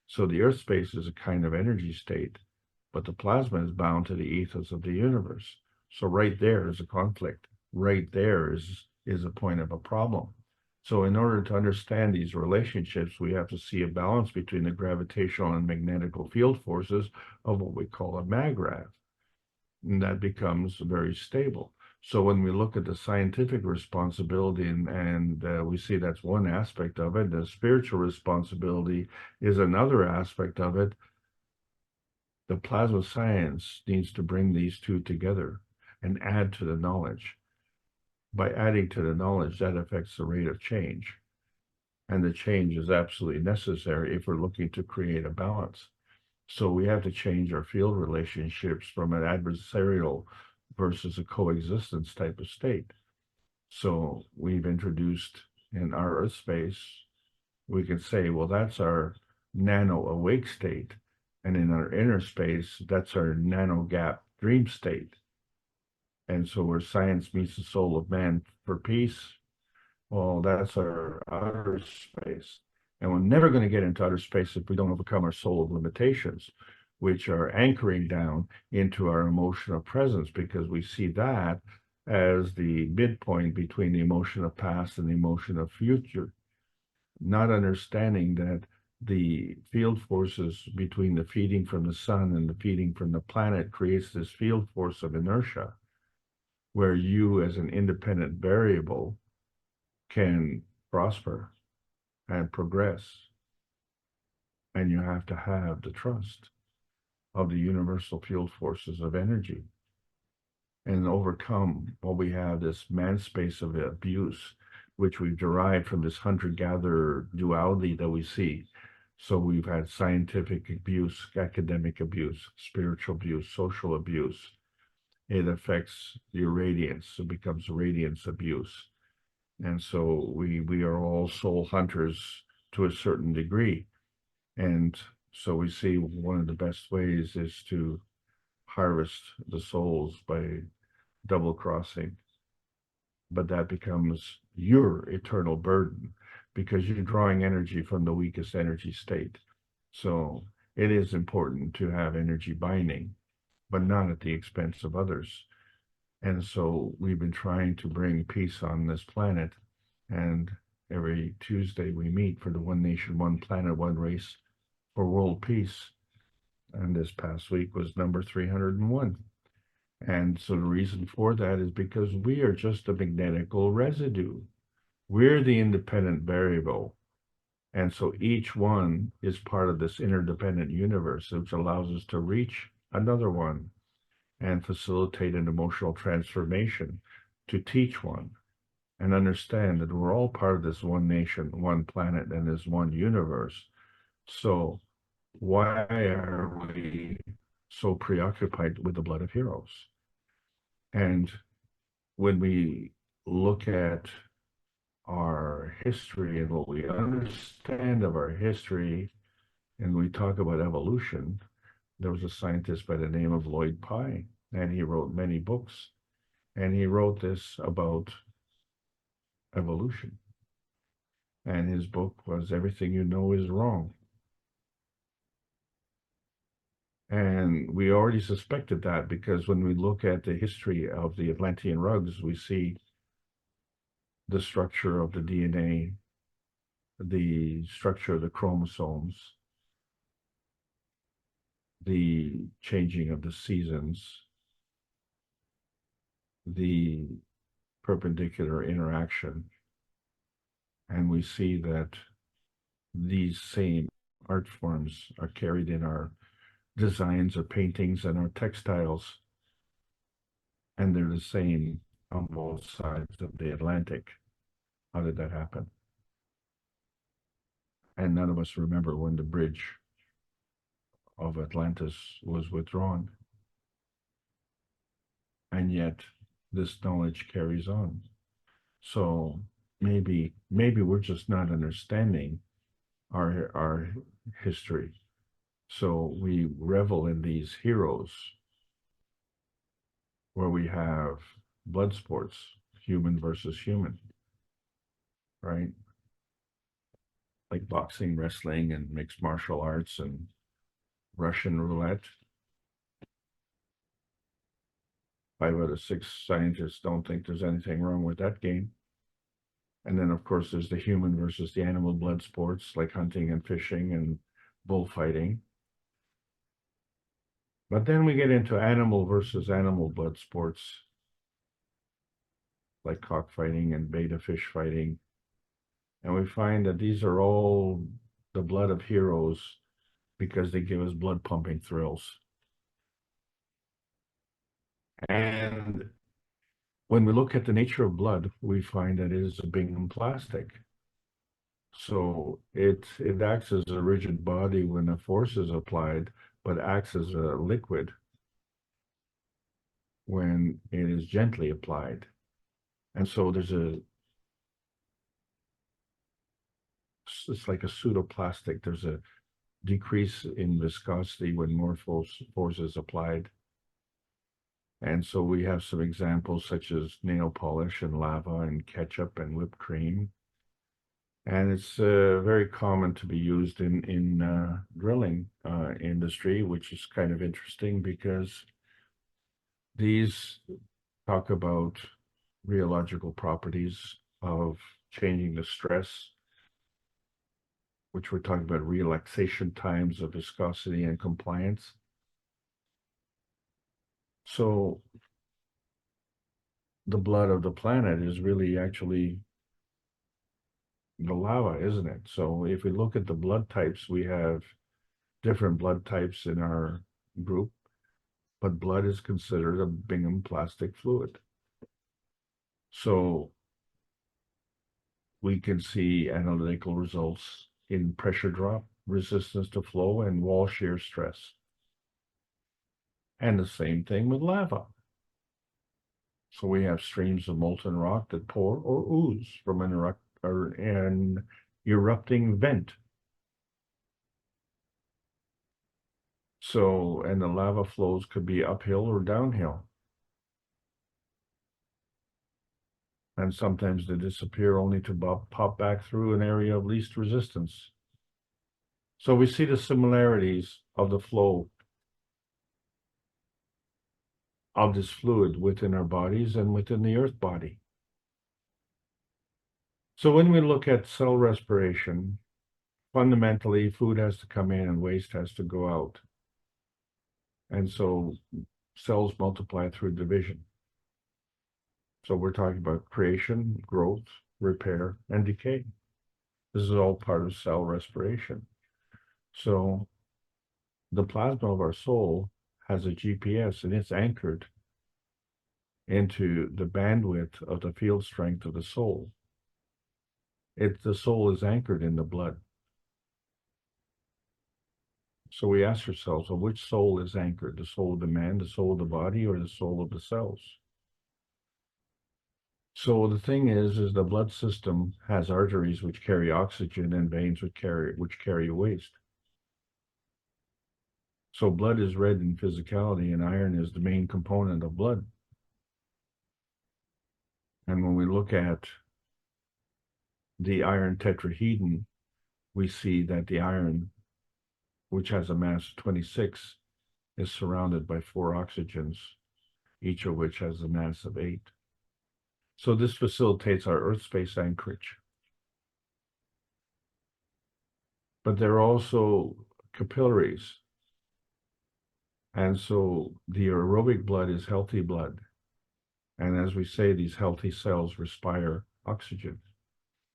So the Earth space is a kind of energy state, but the plasma is bound to the ethos of the universe. So right there is a conflict. Right there is a point of a problem. So in order to understand these relationships, we have to see a balance between the gravitational and magnetical field forces of what we call a maggrav. And that becomes very stable. So when we look at the scientific responsibility and we see that's one aspect of it, the spiritual responsibility is another aspect of it. The plasma science needs to bring these two together and add to the knowledge. By adding to the knowledge, that affects the rate of change. And the change is absolutely necessary if we're looking to create a balance. So we have to change our field relationships from an adversarial versus a coexistence type of state. So we've introduced in our Earth space, we can say, well, that's our nano awake state. And in our inner space, that's our nano gap dream state. And so where science meets the soul of man for peace, well, that's our outer space. And we're never going to get into outer space if we don't overcome our soul of limitations, which are anchoring down into our emotional presence, because we see that as the midpoint between the emotion of past and the emotion of future, not understanding that the field forces between the feeding from the sun and the feeding from the planet creates this field force of inertia, where you as an independent variable can prosper and progress. And you have to have the trust of the universal field forces of energy and overcome what we have, this man space of abuse, which we've derived from this hunter-gatherer duality that we see. So we've had scientific abuse, academic abuse, spiritual abuse, social abuse. It affects your radiance. It becomes radiance abuse. And so we are all soul hunters to a certain degree. And so we see one of the best ways is to harvest the souls by double crossing. But that becomes your eternal burden because you're drawing energy from the weakest energy state. So it is important to have energy binding, but not at the expense of others. And so we've been trying to bring peace on this planet. And every Tuesday we meet for the One Nation, One Planet, One Race for world peace. And this past week was number 301. And so the reason for that is because we are just a magnetical residue. We're the independent variable. And so each one is part of this interdependent universe, which allows us to reach another one and facilitate an emotional transformation, to teach one and understand that we're all part of this one nation, one planet, and this one universe. So why are we so preoccupied with the blood of heroes? And when we look at our history and what we understand of our history, and we talk about evolution, there was a scientist by the name of Lloyd Pye, and he wrote many books. And he wrote this about evolution. And his book was Everything You Know Is Wrong. And we already suspected that because when we look at the history of the Atlantean rugs, we see the structure of the DNA, the structure of the chromosomes, the changing of the seasons, the perpendicular interaction. And we see that these same art forms are carried in our designs or paintings and our textiles. And they're the same on both sides of the Atlantic. How did that happen? And none of us remember when the bridge of Atlantis was withdrawn. And yet this knowledge carries on. So maybe we're just not understanding our history. So we revel in these heroes where we have blood sports, human versus human, right? Like boxing, wrestling, and mixed martial arts and Russian roulette. 5 out of 6 scientists don't think there's anything wrong with that game. And then, of course, there's the human versus the animal blood sports like hunting and fishing and bullfighting. But then we get into animal versus animal blood sports like cockfighting and betta fish fighting. And we find that these are all the blood of heroes because they give us blood pumping thrills. And when we look at the nature of blood, we find that it is a Bingham plastic. So it acts as a rigid body when a force is applied, but acts as a liquid when it is gently applied. And so it's like a pseudoplastic. There's a decrease in viscosity when more force is applied. And so we have some examples such as nail polish and lava and ketchup and whipped cream. And it's very common to be used in drilling industry, which is kind of interesting because these talk about rheological properties of changing the stress, which we're talking about relaxation times of viscosity and compliance. So the blood of the planet is really actually the lava, isn't it? So if we look at the blood types, we have different blood types in our group, but blood is considered a Bingham plastic fluid. So we can see analytical results in pressure drop, resistance to flow, and wall shear stress. And the same thing with lava. So we have streams of molten rock that pour or ooze from an erupting vent. So, and the lava flows could be uphill or downhill. And sometimes they disappear only to pop back through an area of least resistance. So we see the similarities of the flow of this fluid within our bodies and within the earth body. So when we look at cell respiration, fundamentally food has to come in and waste has to go out. And so cells multiply through division. So we're talking about creation, growth, repair, and decay. This is all part of cell respiration. So the plasma of our soul has a GPS and it's anchored into the bandwidth of the field strength of the soul. The soul is anchored in the blood. So we ask ourselves, well, which soul is anchored? The soul of the man, the soul of the body, or the soul of the cells? So the thing is the blood system has arteries which carry oxygen and veins which carry waste. So blood is red in physicality, and iron is the main component of blood. And when we look at the iron tetrahedron, we see that the iron, which has a mass of 26, is surrounded by 4 oxygens, each of which has a mass of 8. So this facilitates our Earth space anchorage. But there are also capillaries. And so the aerobic blood is healthy blood. And as we say, these healthy cells respire oxygen.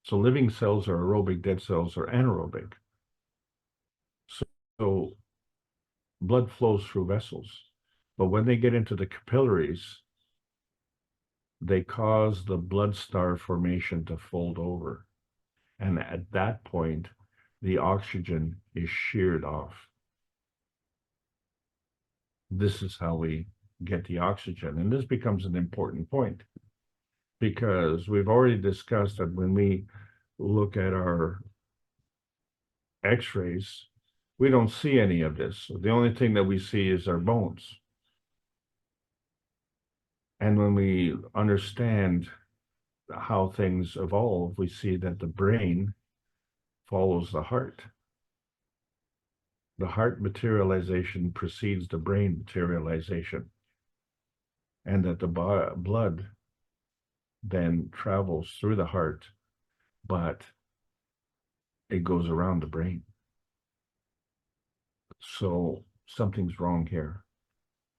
So living cells are aerobic, dead cells are anaerobic. So blood flows through vessels. But when they get into the capillaries, they cause the blood star formation to fold over. And at that point, the oxygen is sheared off. This is how we get the oxygen. And this becomes an important point because we've already discussed that when we look at our x-rays, we don't see any of this. The only thing that we see is our bones. And when we understand how things evolve, we see that the brain follows the heart. The heart materialization precedes the brain materialization, and that the blood then travels through the heart, but it goes around the brain. So something's wrong here.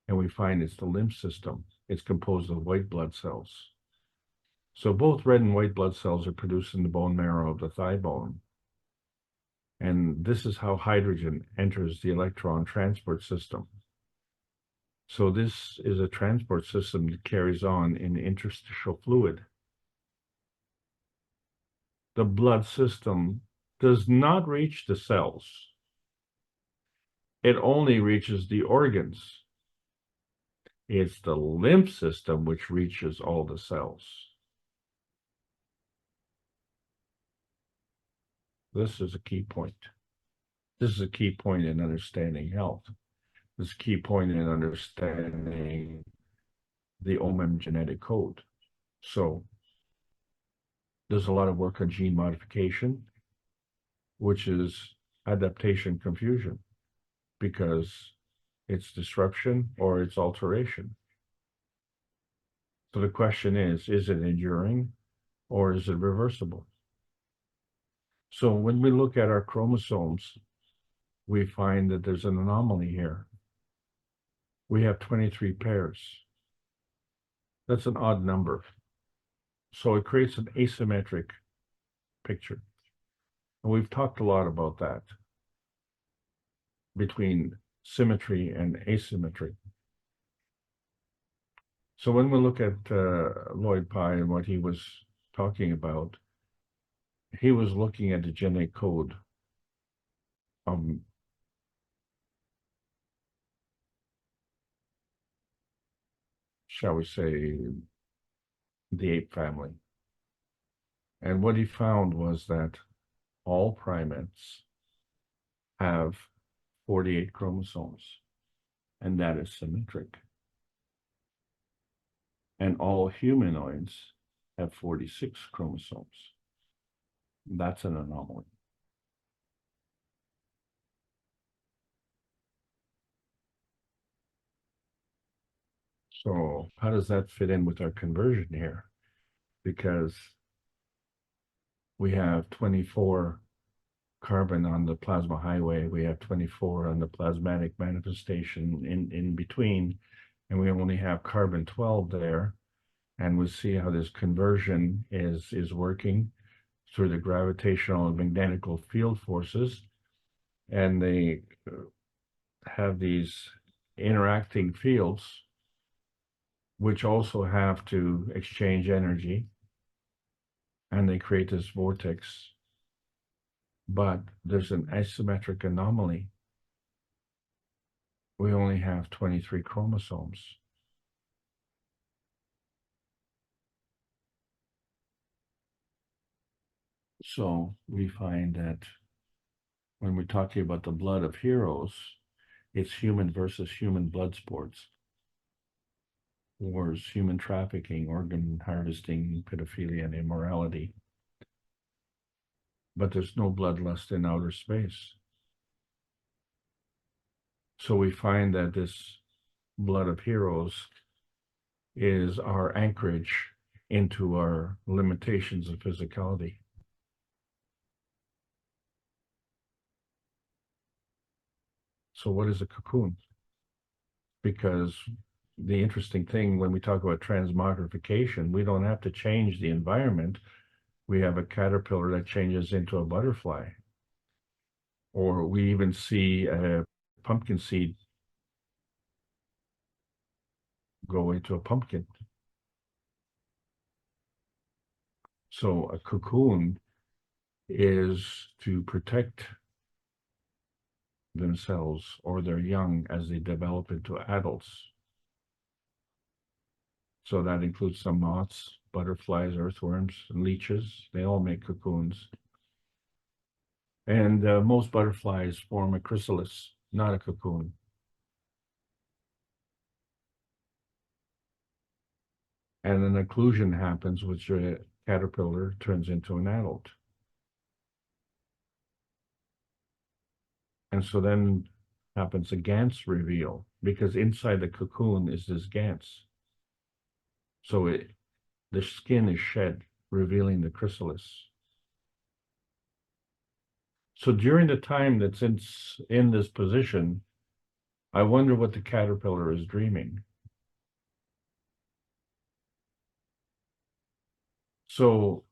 And we find it's the lymph system. It's composed of white blood cells. So both red and white blood cells are produced in the bone marrow of the thigh bone. And this is how hydrogen enters the electron transport system. So this is a transport system that carries on in interstitial fluid. The blood system does not reach the cells. It only reaches the organs. It's the lymph system which reaches all the cells. This is a key point. This is a key point in understanding health. This is a key point in understanding the OMEM genetic code. So there's a lot of work on gene modification, which is adaptation confusion, because it's disruption or it's alteration. So the question is it enduring or is it reversible? So when we look at our chromosomes, we find that there's an anomaly here. We have 23 pairs. That's an odd number. So it creates an asymmetric picture. And we've talked a lot about that, between symmetry and asymmetry. So when we look at Lloyd Pye and what he was talking about, he was looking at the genetic code shall we say, the ape family. And what he found was that all primates have 48 chromosomes, and that is symmetric. And all humanoids have 46 chromosomes. That's an anomaly. So how does that fit in with our conversion here? Because we have 24 carbon on the plasma highway, we have 24 on the plasmatic manifestation in between, and we only have carbon 12 there. And we see how this conversion is working through the gravitational and magnetical field forces. And they have these interacting fields, which also have to exchange energy, and they create this vortex. But there's an asymmetric anomaly we only have 23 chromosomes. So we find that when we're talking about the blood of heroes, it's human versus human blood sports, wars, human trafficking, organ harvesting, pedophilia, and immorality. But there's no bloodlust in outer space. So we find that this blood of heroes is our anchorage into our limitations of physicality. So what is a cocoon? Because the interesting thing when we talk about transmogrification, we don't have to change the environment. We have a caterpillar that changes into a butterfly. Or we even see a pumpkin seed go into a pumpkin. So a cocoon is to protect themselves or their young as they develop into adults. So that includes some moths, butterflies, earthworms, and leeches. They all make cocoons. And most butterflies form a chrysalis, not a cocoon. And an occlusion happens, which a caterpillar turns into an adult. And so then happens a Gans reveal, because inside the cocoon is this Gans. So the skin is shed, revealing the chrysalis. So during the time that's in this position, I wonder what the caterpillar is dreaming. So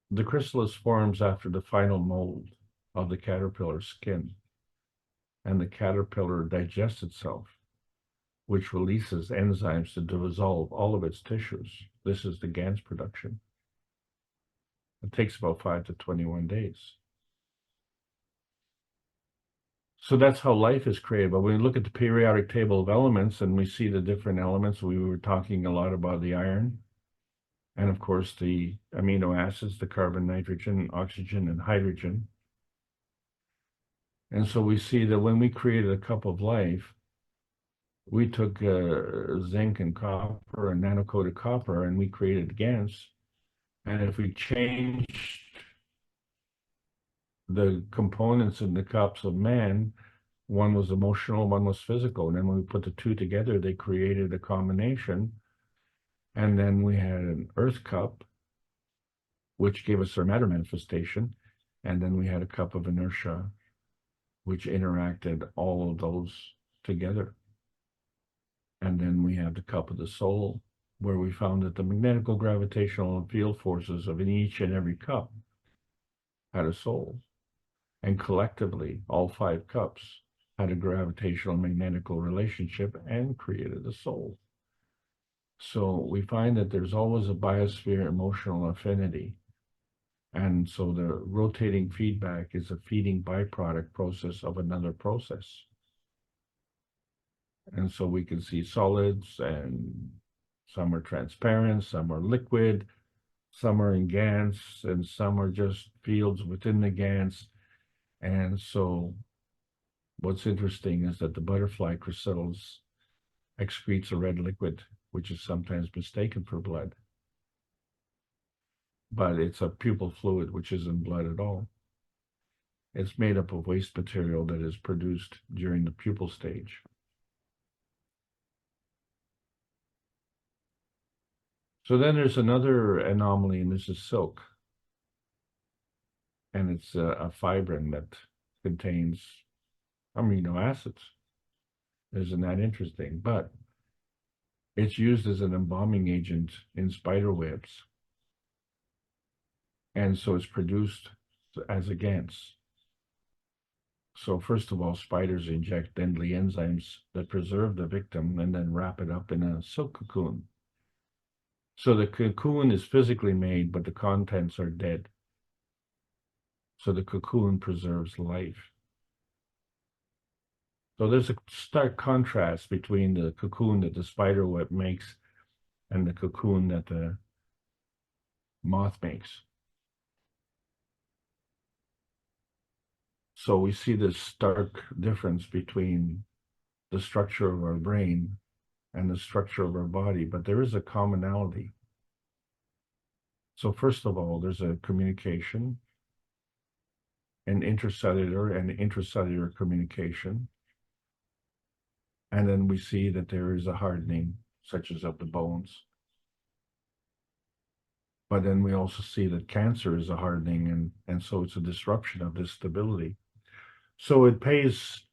the chrysalis forms after the final mold of the caterpillar skin, and the caterpillar digests itself, which releases enzymes to dissolve all of its tissues. This is the Gans production. It takes about 5 to 21 days. So that's how life is created. But when we look at the periodic table of elements and we see the different elements, we were talking a lot about the iron, and of course the amino acids, the carbon, nitrogen, oxygen, and hydrogen. And so we see that when we created a cup of life, we took zinc and copper and nanocoated copper, and we created GANs. And if we changed the components in the cups of man, one was emotional, one was physical. And then when we put the two together, they created a combination. And then we had an earth cup, which gave us our matter manifestation. And then we had a cup of inertia, which interacted all of those together. And then we have the cup of the soul, where we found that the magnetical, gravitational, and field forces of each and every cup had a soul. And collectively, all 5 cups had a gravitational magnetical relationship and created a soul. So we find that there's always a biosphere emotional affinity. And so the rotating feedback is a feeding byproduct process of another process. And so we can see solids, and some are transparent, some are liquid, some are in GANs, and some are just fields within the GANs. And so what's interesting is that the butterfly chrysalis excretes a red liquid, which is sometimes mistaken for blood. But it's a pupil fluid, which isn't blood at all. It's made up of waste material that is produced during the pupal stage. So then there's another anomaly, and this is silk. And it's a fibrin that contains amino acids. Isn't that interesting? But it's used as an embalming agent in spider webs. And so it's produced as a GANS. So first of all, spiders inject deadly enzymes that preserve the victim and then wrap it up in a silk cocoon. So the cocoon is physically made, but the contents are dead. So the cocoon preserves life. So there's a stark contrast between the cocoon that the spider web makes and the cocoon that the moth makes. So we see this stark difference between the structure of our brain and the structure of our body, but there is a commonality. So first of all, there's a communication, an intercellular and intracellular communication. And then we see that there is a hardening, such as of the bones. But then we also see that cancer is a hardening, and so it's a disruption of this stability. So it pays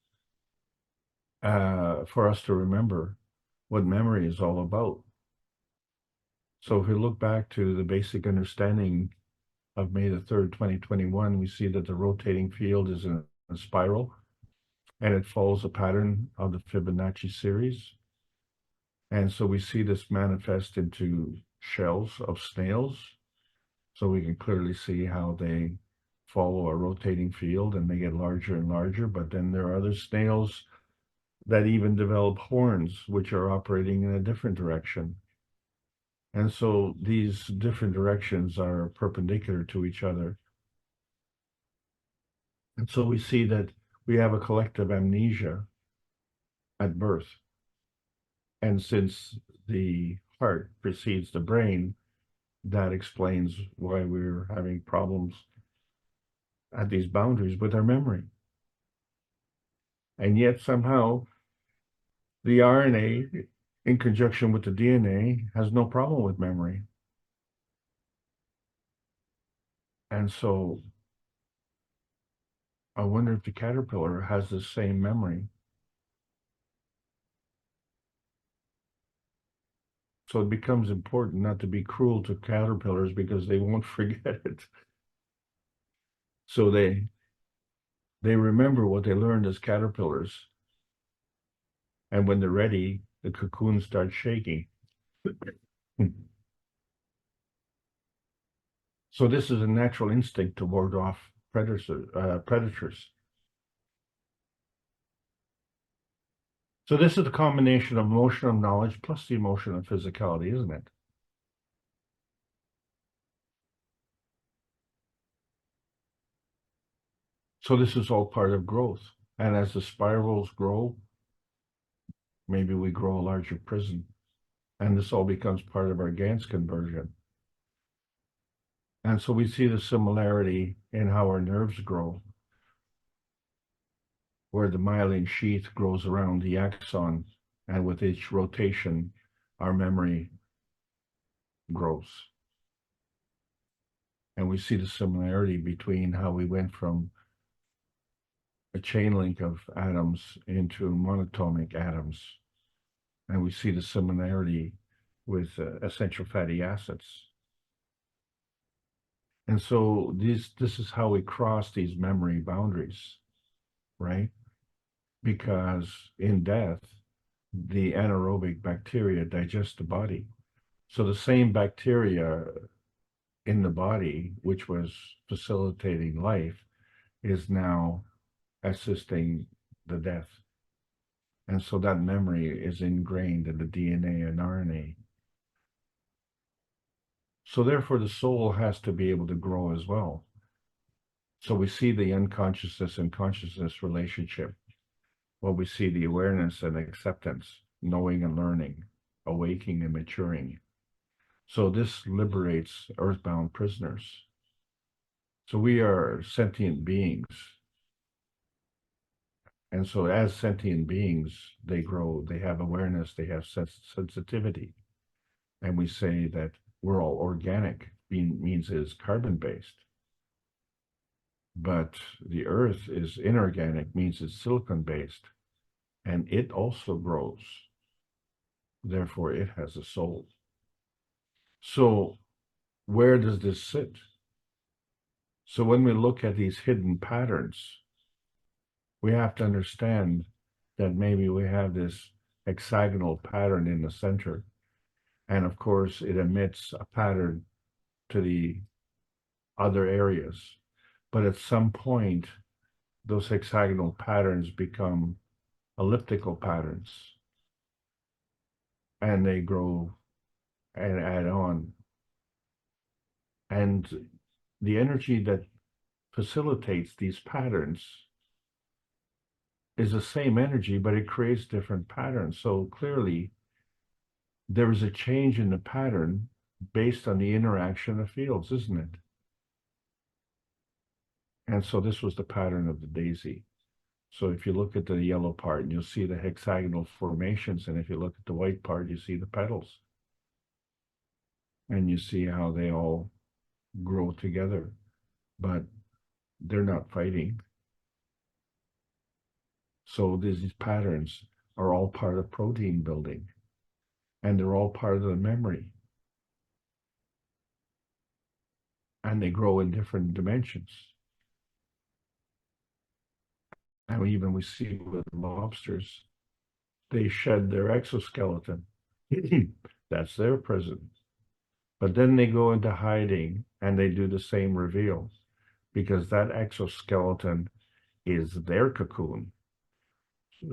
for us to remember what memory is all about. So if we look back to the basic understanding of May the 3rd, 2021, we see that the rotating field is in a spiral, and it follows a pattern of the Fibonacci series. And so we see this manifest into shells of snails. So we can clearly see how they follow a rotating field and they get larger and larger. But then there are other snails that even develop horns, which are operating in a different direction. And so these different directions are perpendicular to each other. And so we see that we have a collective amnesia at birth. And since the heart precedes the brain, that explains why we're having problems at these boundaries with our memory. And yet somehow the RNA, in conjunction with the DNA, has no problem with memory. And so I wonder if the caterpillar has the same memory. So it becomes important not to be cruel to caterpillars because they won't forget it. So they remember what they learned as caterpillars. And when they're ready, the cocoon starts shaking. So this is a natural instinct to ward off predators. So this is a combination of emotional knowledge plus the emotion of physicality, isn't it? So this is all part of growth. And as the spirals grow, maybe we grow a larger prison. And this all becomes part of our Gans conversion. And so we see the similarity in how our nerves grow, where the myelin sheath grows around the axon, and with each rotation, our memory grows. And we see the similarity between how we went from a chain link of atoms into monatomic atoms. And we see the similarity with essential fatty acids. And so this is how we cross these memory boundaries, right? Because in death, the anaerobic bacteria digest the body. So the same bacteria in the body, which was facilitating life, is now assisting the death. And so that memory is ingrained in the DNA and RNA. So therefore, the soul has to be able to grow as well. So we see the unconsciousness and consciousness relationship. Well, we see the awareness and acceptance, knowing and learning, awaking and maturing. So this liberates earthbound prisoners. So we are sentient beings. And so as sentient beings, they grow, they have awareness, they have sensitivity. And we say that we're all organic, means it's carbon-based. But the earth is inorganic, means it's silicon-based. And it also grows. Therefore, it has a soul. So where does this sit? So when we look at these hidden patterns, we have to understand that maybe we have this hexagonal pattern in the center. And of course, it emits a pattern to the other areas. But at some point, those hexagonal patterns become elliptical patterns, and they grow and add on. And the energy that facilitates these patterns is the same energy, but it creates different patterns. So clearly, there is a change in the pattern based on the interaction of fields, isn't it? And so this was the pattern of the daisy. So if you look at the yellow part, you'll see the hexagonal formations. And if you look at the white part, you see the petals. And you see how they all grow together, but they're not fighting. So these patterns are all part of protein building, and they're all part of the memory. And they grow in different dimensions. And even we see with lobsters, they shed their exoskeleton. That's their prison. But then they go into hiding and they do the same reveal because that exoskeleton is their cocoon.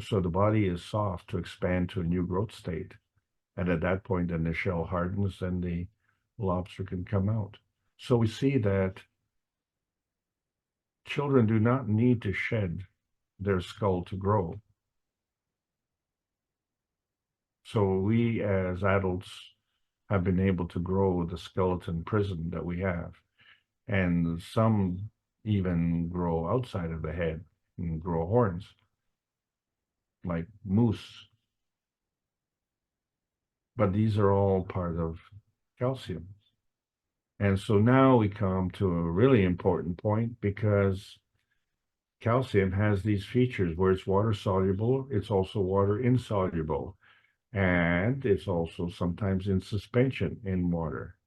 So the body is soft to expand to a new growth state. And at that point, then the shell hardens and the lobster can come out. So we see that children do not need to shed their skull to grow. So we as adults have been able to grow the skeleton prison that we have. And some even grow outside of the head and grow horns, like moose. But these are all part of calcium. And so now we come to a really important point because calcium has these features where it's water soluble, it's also water insoluble, and it's also sometimes in suspension in water.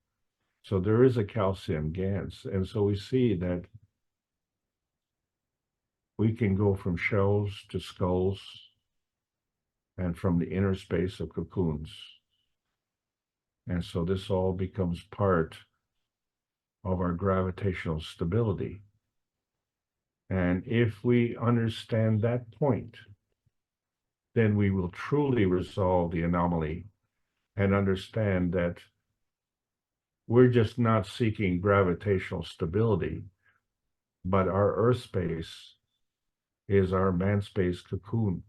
So there is a calcium GANS. And so we see that we can go from shells to skulls and from the inner space of cocoons. And so this all becomes part of our gravitational stability. And if we understand that point, then we will truly resolve the anomaly and understand that we're just not seeking gravitational stability, but our Earth space is our man space cocoon.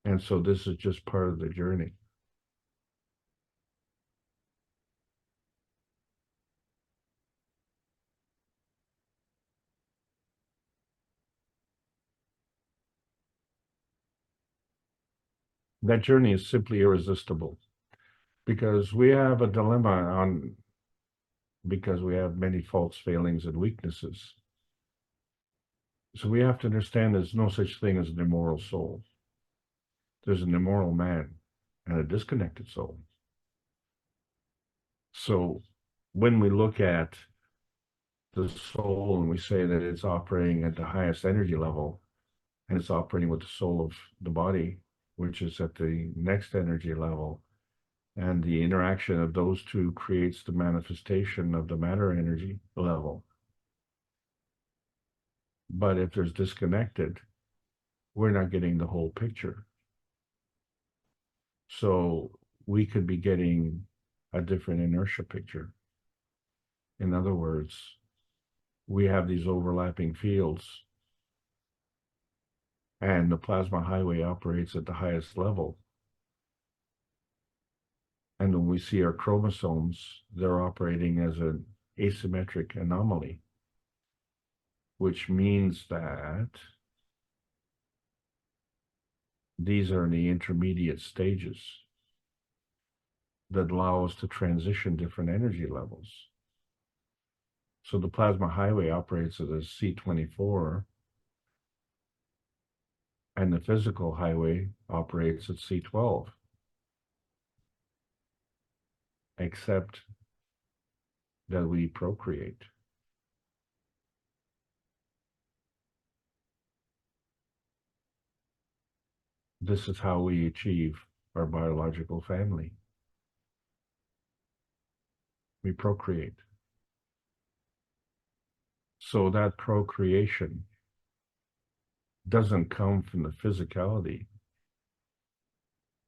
And so this is just part of the journey. That journey is simply irresistible because we have a dilemma on because we have many faults, failings, and weaknesses. So we have to understand there's no such thing as an immoral soul. There's an immoral man and a disconnected soul. So when we look at the soul and we say that it's operating at the highest energy level and it's operating with the soul of the body, which is at the next energy level, and the interaction of those two creates the manifestation of the matter energy level. But if there's disconnected, we're not getting the whole picture. So we could be getting a different inertia picture. In other words, we have these overlapping fields and the plasma highway operates at the highest level. And when we see our chromosomes, they're operating as an asymmetric anomaly, which means that these are in the intermediate stages that allow us to transition different energy levels. So the plasma highway operates at a C24, and the physical highway operates at C12, except that we procreate. This is how we achieve our biological family. We procreate. So that procreation doesn't come from the physicality.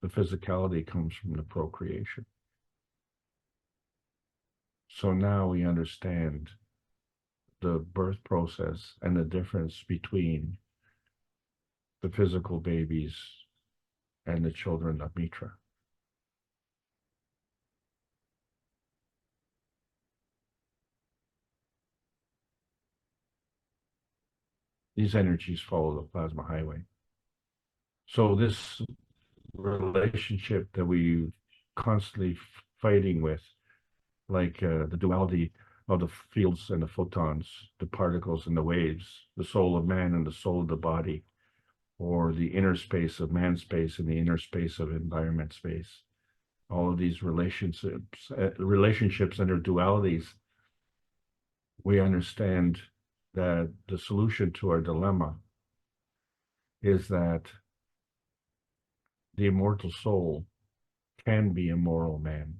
The physicality comes from the procreation. So now we understand the birth process and the difference between the physical babies and the children of Mitra. These energies follow the plasma highway. So this relationship that we constantly fighting with, like the duality of the fields and the photons, the particles and the waves, the soul of man and the soul of the body, or the inner space of man space and the inner space of environment space. All of these relationships and their dualities, we understand that the solution to our dilemma is that the immortal soul can be a moral man.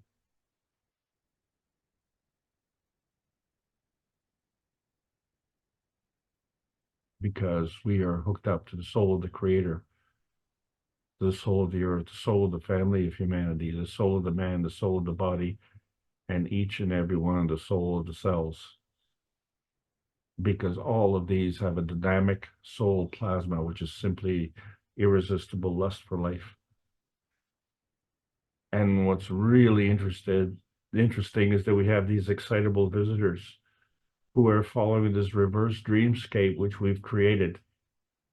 Because we are hooked up to the soul of the Creator, the soul of the earth, the soul of the family of humanity, the soul of the man, the soul of the body, and each and every one of the soul of the cells. Because all of these have a dynamic soul plasma, which is simply irresistible lust for life. And what's really interesting is that we have these excitable visitors who are following this reverse dreamscape which we've created,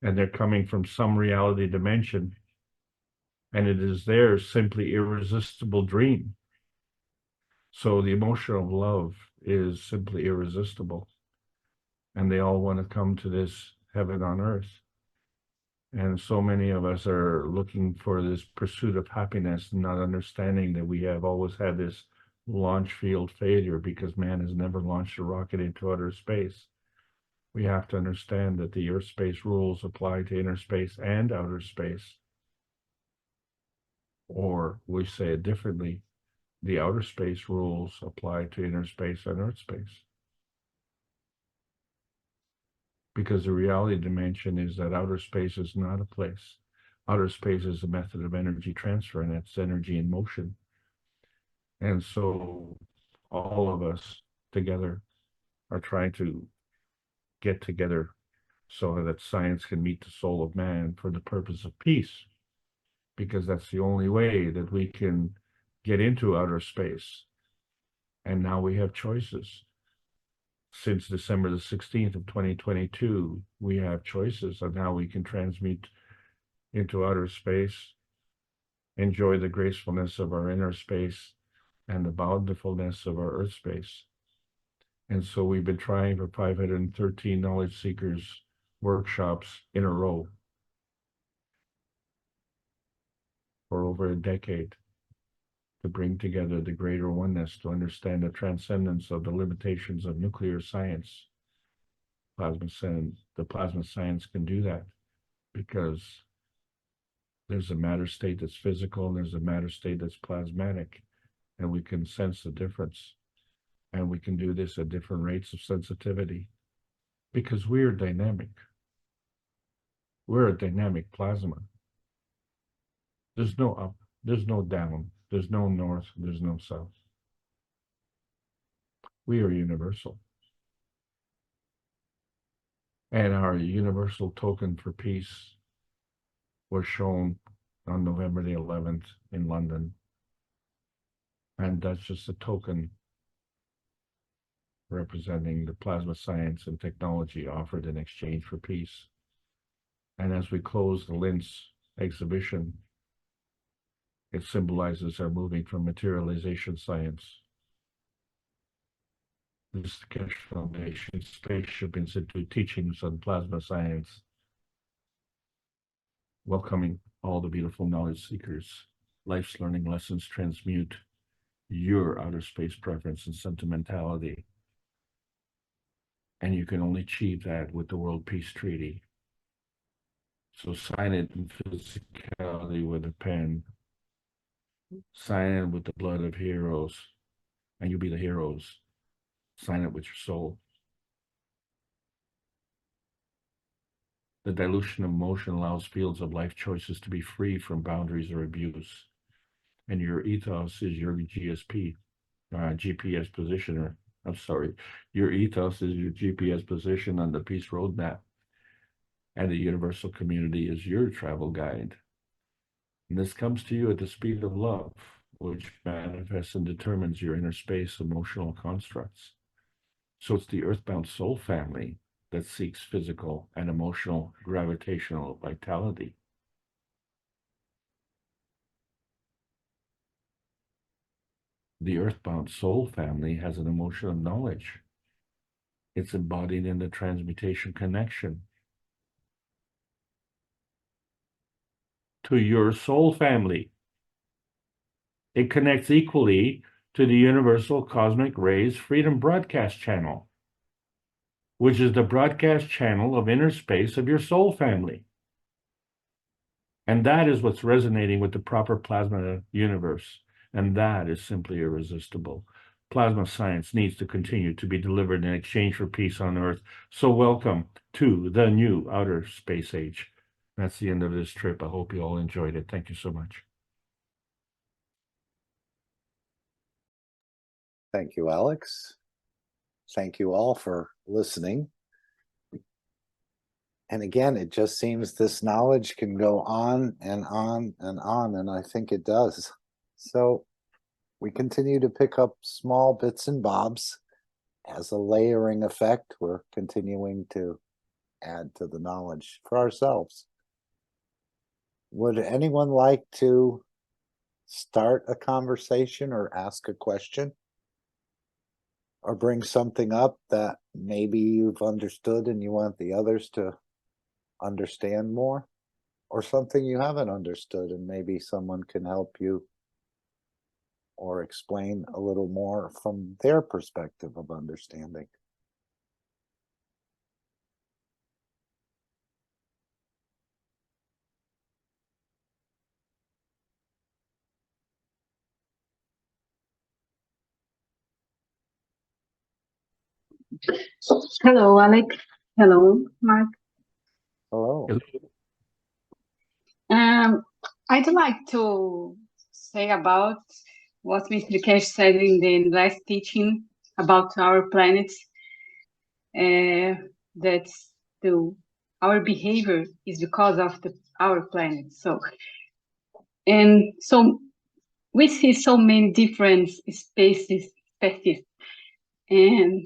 and they're coming from some reality dimension, and it is their simply irresistible dream. So the emotion of love is simply irresistible, and they all want to come to this heaven on earth. And so many of us are looking for this pursuit of happiness, not understanding that we have always had this launch field failure because man has never launched a rocket into outer space. We have to understand that the earth space rules apply to inner space and outer space. Or we say it differently, the outer space rules apply to inner space and earth space. Because the reality dimension is that outer space is not a place. Outer space is a method of energy transfer, and it's energy in motion. And so all of us together are trying to get together so that science can meet the soul of man for the purpose of peace, because that's the only way that we can get into outer space. And now we have choices. Since December the 16th of 2022, we have choices on how we can transmute into outer space, enjoy the gracefulness of our inner space and the bountifulness of our earth space. And so we've been trying for 513 knowledge seekers workshops in a row for over a decade to bring together the greater oneness, to understand the transcendence of the limitations of nuclear science. The plasma science can do that because there's a matter state that's physical and there's a matter state that's plasmatic, and we can sense the difference. And we can do this at different rates of sensitivity because we're dynamic. We're a dynamic plasma. There's no up, there's no down, there's no north, there's no south. We are universal. And our universal token for peace was shown on November the 11th in London. And that's just a token representing the plasma science and technology offered in exchange for peace. And as we close the Linz exhibition, it symbolizes our moving from materialization science. This is the Keshe Foundation Spaceship Institute teachings on plasma science, welcoming all the beautiful knowledge seekers. Life's learning lessons transmute your outer space preference and sentimentality. And you can only achieve that with the World Peace Treaty. So sign it in physicality with a pen. Sign it with the blood of heroes, and you'll be the heroes. Sign it with your soul. The dilution of motion allows fields of life choices to be free from boundaries or abuse. And your ethos is your GPS positioner. I'm sorry. Your ethos is your GPS position on the peace roadmap. And the universal community is your travel guide. And this comes to you at the speed of love, which manifests and determines your inner space emotional constructs. So it's the earthbound soul family that seeks physical and emotional gravitational vitality. The earthbound soul family has an emotion of knowledge. It's embodied in the transmutation connection to your soul family. It connects equally to the Universal Cosmic Rays Freedom Broadcast Channel, which is the broadcast channel of inner space of your soul family. And that is what's resonating with the proper plasma universe. And that is simply irresistible. Plasma science needs to continue to be delivered in exchange for peace on Earth. So welcome to the new outer space age. That's the end of this trip. I hope you all enjoyed it. Thank you so much. Thank you, Alex. Thank you all for listening. And again, it just seems this knowledge can go on and on and on, and I think it does. So we continue to pick up small bits and bobs. As a layering effect, we're continuing to add to the knowledge for ourselves. Would anyone like to start a conversation or ask a question? Or bring something up that maybe you've understood and you want the others to understand more? Or something you haven't understood and maybe someone can help you or explain a little more from their perspective of understanding. Hello, Alex. Hello, Mark. Hello. I'd like to say about what Mr. Cash said in the last teaching about our planet. That our behavior is because of our planet. So we see so many different species, and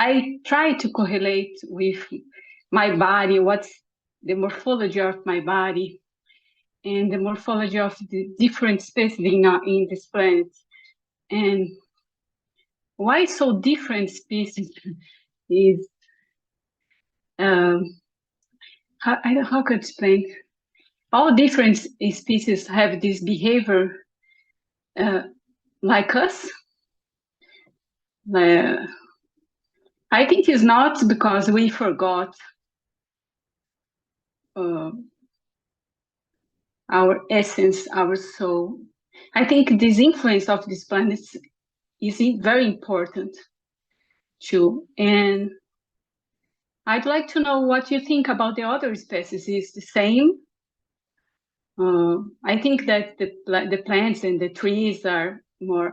I try to correlate with my body, what's the morphology of my body, and the morphology of the different species in this planet, and why so different species is how could I explain? All different species have this behavior like us. I think it's not because we forgot our essence, our soul. I think this influence of this planet is very important too. And I'd like to know what you think about the other species. Is the same? I think that the plants and the trees are more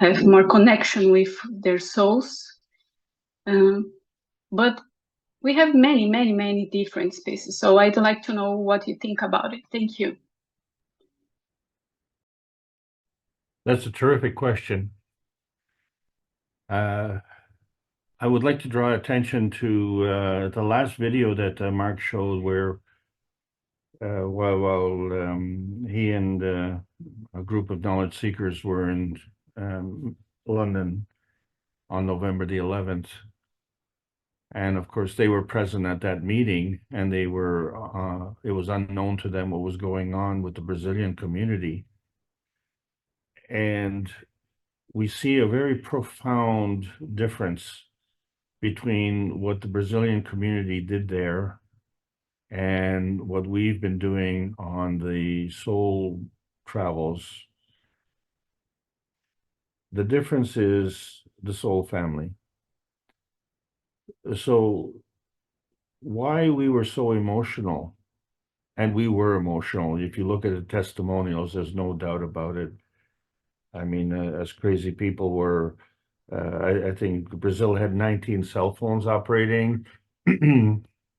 have more connection with their souls, but we have many different species. So I'd like to know what you think about it. Thank you. That's a terrific question. I would like to draw attention to the last video that Mark showed, where while he and a group of knowledge seekers were in London on November the 11th. And of course, they were present at that meeting, and they were, it was unknown to them what was going on with the Brazilian community. And we see a very profound difference between what the Brazilian community did there and what we've been doing on the soul travels. The difference is the soul family. So why we were so emotional, and we were emotional. If you look at the testimonials, there's no doubt about it. I mean, as crazy people were, I think Brazil had 19 cell phones operating.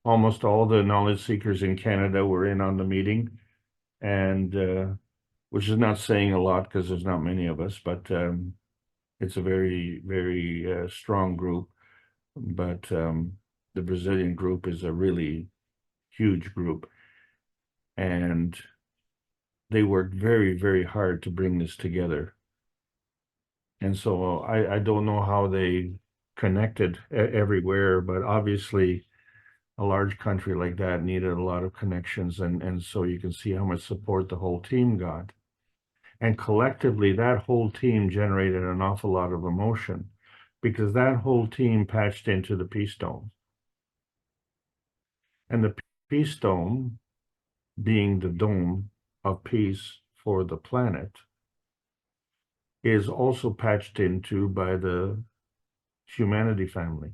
Almost all the knowledge seekers in Canada were in on the meeting, and which is not saying a lot because there's not many of us, but it's a very, very strong group. But the Brazilian group is a really huge group, and they worked very, very hard to bring this together. And so I don't know how they connected everywhere, but obviously a large country like that needed a lot of connections, and so you can see how much support the whole team got. And collectively, that whole team generated an awful lot of emotion because that whole team patched into the Peace Dome. And the Peace Dome, being the dome of peace for the planet, is also patched into by the humanity family.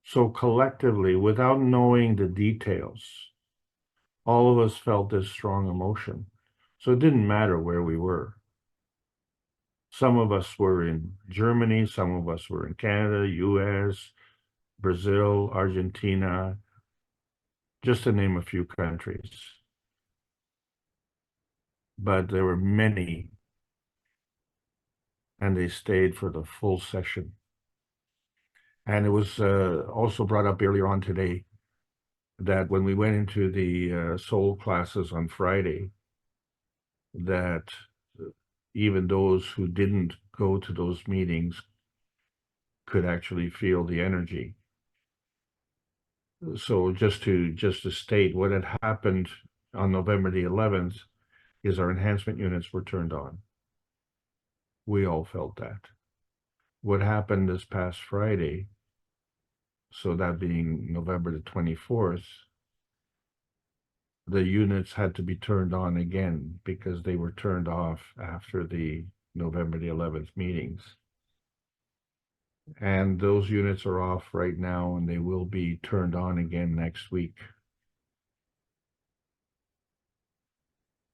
So collectively, without knowing the details, all of us felt this strong emotion. So it didn't matter where we were. Some of us were in Germany, some of us were in Canada, US, Brazil, Argentina, just to name a few countries. But there were many, and they stayed for the full session. And it was also brought up earlier on today that when we went into the soul classes on Friday, that even those who didn't go to those meetings could actually feel the energy. So just to state what had happened on November the 11th is our enhancement units were turned on. We all felt that. What happened this past Friday, so that being November the 24th, the units had to be turned on again because they were turned off after the November the 11th meetings. And those units are off right now, and they will be turned on again next week.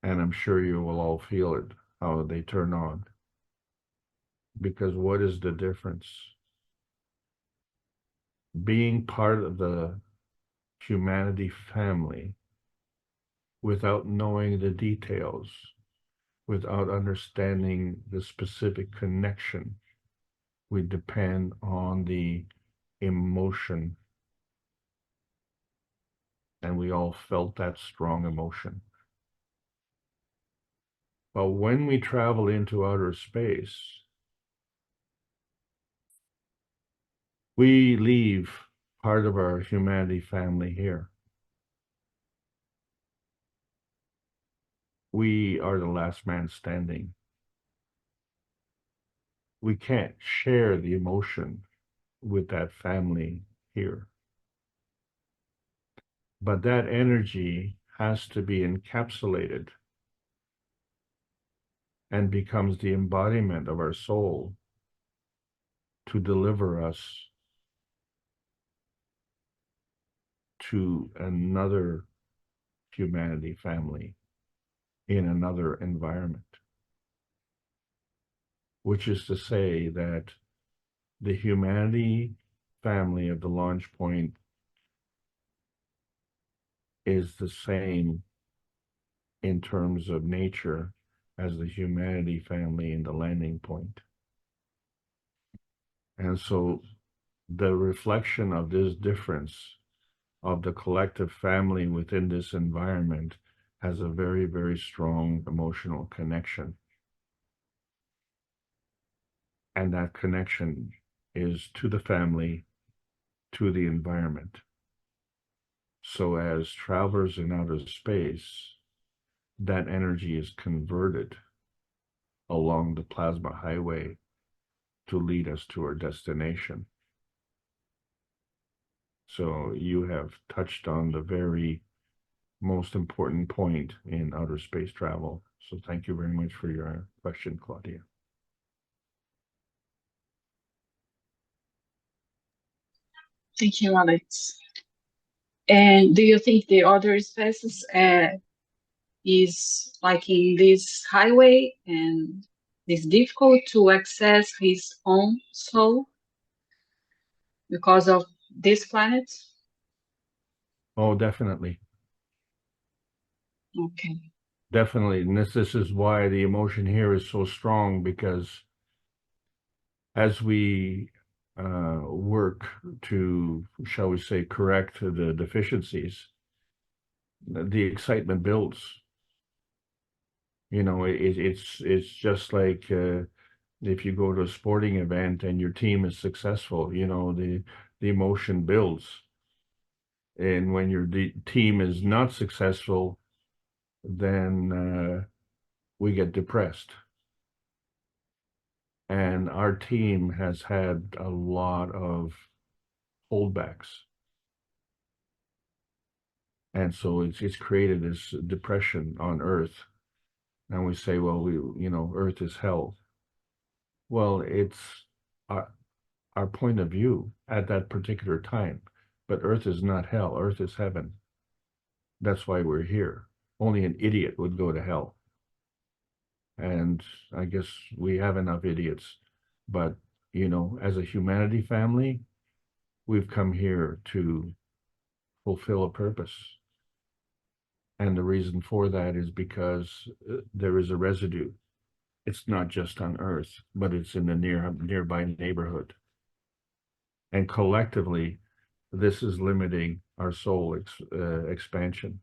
And I'm sure you will all feel it, how they turn on. Because what is the difference? Being part of the humanity family without knowing the details, without understanding the specific connection, we depend on the emotion. And we all felt that strong emotion. But when we travel into outer space, we leave part of our humanity family here. We are the last man standing. We can't share the emotion with that family here. But that energy has to be encapsulated and becomes the embodiment of our soul to deliver us to another humanity family in another environment. Which is to say that the humanity family of the launch point is the same in terms of nature as the humanity family in the landing point. And so the reflection of this difference of the collective family within this environment has a very, very strong emotional connection. And that connection is to the family, to the environment. So as travelers in outer space, that energy is converted along the plasma highway to lead us to our destination. So you have touched on the very most important point in outer space travel. So thank you very much for your question, Claudia. Thank you, Alex. And do you think the other species is like in this highway and it's difficult to access his own soul because of this planet? Oh, definitely. Okay. Definitely. And this is why the emotion here is so strong, because as we work to, shall we say, correct the deficiencies, the excitement builds. You know, it's just like if you go to a sporting event and your team is successful, you know, the emotion builds. And when your team is not successful, then we get depressed. And our team has had a lot of holdbacks. And so it's created this depression on Earth. And we say, well, Earth is hell. Well, it's our point of view at that particular time. But Earth is not hell. Earth is heaven. That's why we're here. Only an idiot would go to hell. And I guess we have enough idiots. But, as a humanity family, we've come here to fulfill a purpose. And the reason for that is because there is a residue. It's not just on Earth, but it's in the nearby neighborhood. And collectively, this is limiting our soul expansion.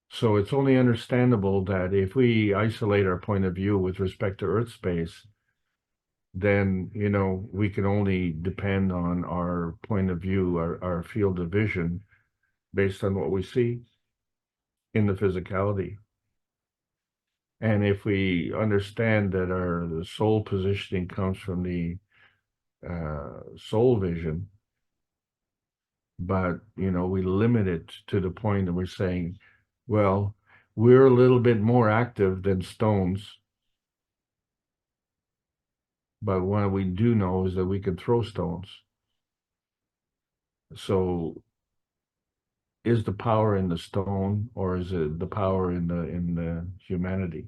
So it's only understandable that if we isolate our point of view with respect to Earth space, then, we can only depend on our point of view, our field of vision, based on what we see in the physicality. And if we understand that the soul positioning comes from the soul vision, but we limit it to the point that we're saying, well, we're a little bit more active than stones, but what we do know is that we can throw stones. So is the power in the stone, or is it the power in the humanity?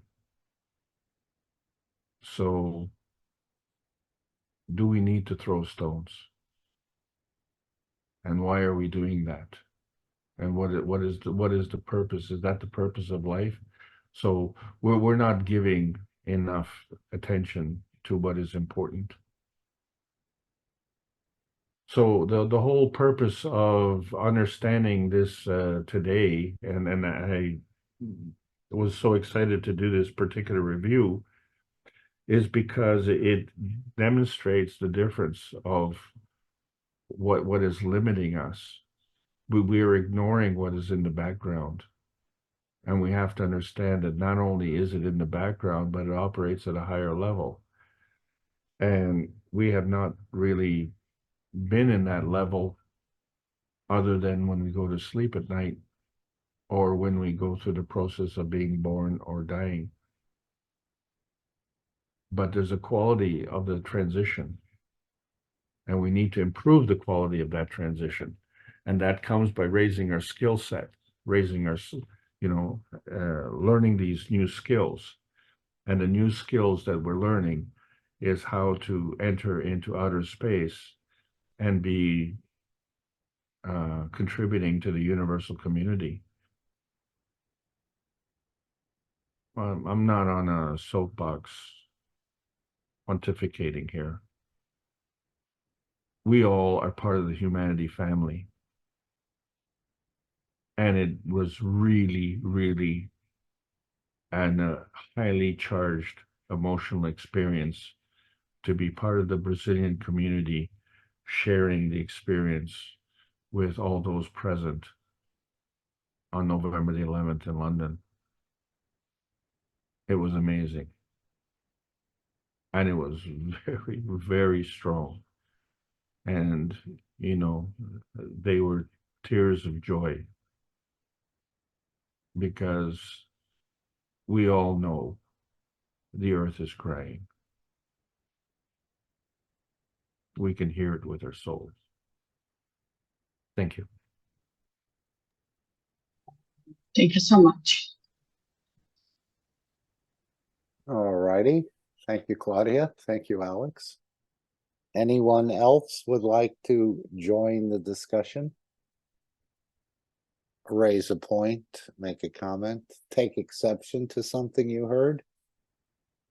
So do we need to throw stones? And why are we doing that? And what is the purpose? Is that the purpose of life? So we're not giving enough attention to what is important. So the whole purpose of understanding this today, and I was so excited to do this particular review, is because it demonstrates the difference of what is limiting us. We are ignoring what is in the background. And we have to understand that not only is it in the background, but it operates at a higher level. And we have not really been in that level other than when we go to sleep at night or when we go through the process of being born or dying. But there's a quality of the transition, and we need to improve the quality of that transition. And that comes by raising our skill set, raising our, learning these new skills. And the new skills that we're learning is how to enter into outer space and be contributing to the universal community. I'm not on a soapbox pontificating here. We all are part of the humanity family. And it was really, really a highly charged emotional experience to be part of the Brazilian community, sharing the experience with all those present on November the 11th in London. It was amazing. And it was very, very strong. And, they were tears of joy, because we all know the earth is crying. We can hear it with our souls. Thank you. Thank you so much. All righty. Thank you, Claudia. Thank you, Alex. Anyone else would like to join the discussion? Raise a point, make a comment, take exception to something you heard?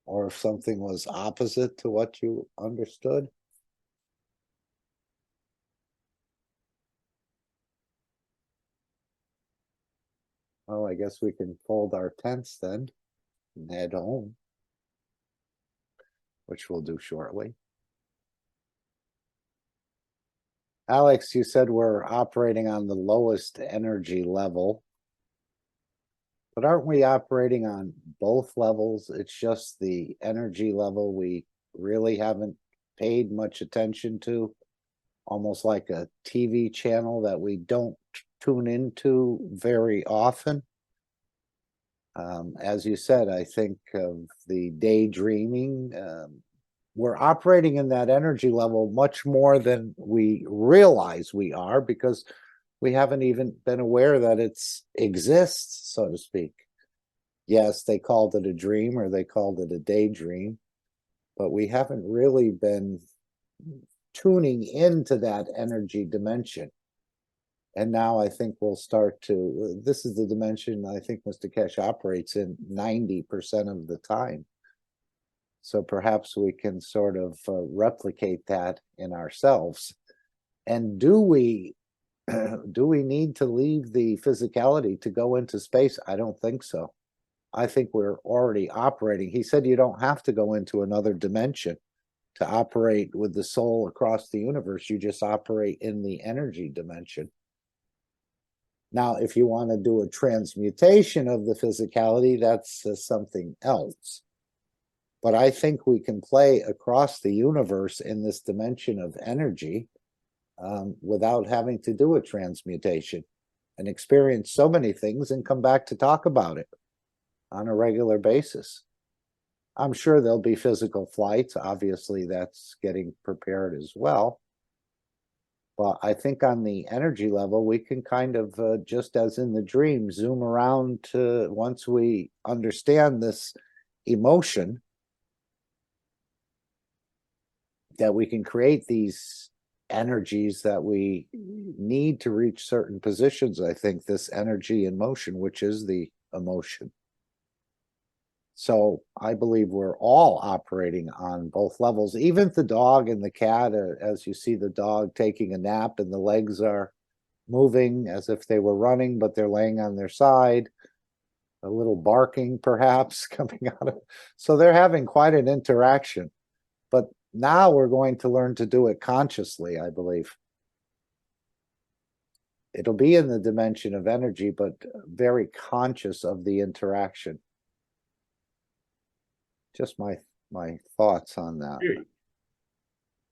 Or if something was opposite to what you understood? Well, I guess we can fold our tents then and head home, which we'll do shortly. Alex, you said we're operating on the lowest energy level. But aren't we operating on both levels? It's just the energy level we really haven't paid much attention to. Almost like a TV channel that we don't tune into very often. As you said, I think of the daydreaming. We're operating in that energy level much more than we realize we are, because we haven't even been aware that it exists, so to speak. Yes, they called it a dream or they called it a daydream, but we haven't really been tuning into that energy dimension. And now I think we'll start to, this is the dimension I think Mr. Kesh operates in 90% of the time. So perhaps we can sort of replicate that in ourselves. And do we need to leave the physicality to go into space? I don't think so. I think we're already operating. He said you don't have to go into another dimension to operate with the soul across the universe. You just operate in the energy dimension. Now, if you want to do a transmutation of the physicality, that's something else. But I think we can play across the universe in this dimension of energy without having to do a transmutation, and experience so many things and come back to talk about it on a regular basis. I'm sure there'll be physical flights. Obviously, that's getting prepared as well. But I think on the energy level, we can kind of, just as in the dream, zoom around to, once we understand this emotion, that we can create these energies that we need to reach certain positions. I think this energy in motion, which is the emotion. So I believe we're all operating on both levels. Even the dog and the cat, as you see the dog taking a nap and the legs are moving as if they were running, but they're laying on their side, a little barking perhaps coming out of, so they're having quite an interaction. But now we're going to learn to do it consciously, I believe. It'll be in the dimension of energy, but very conscious of the interaction. Just my thoughts on that.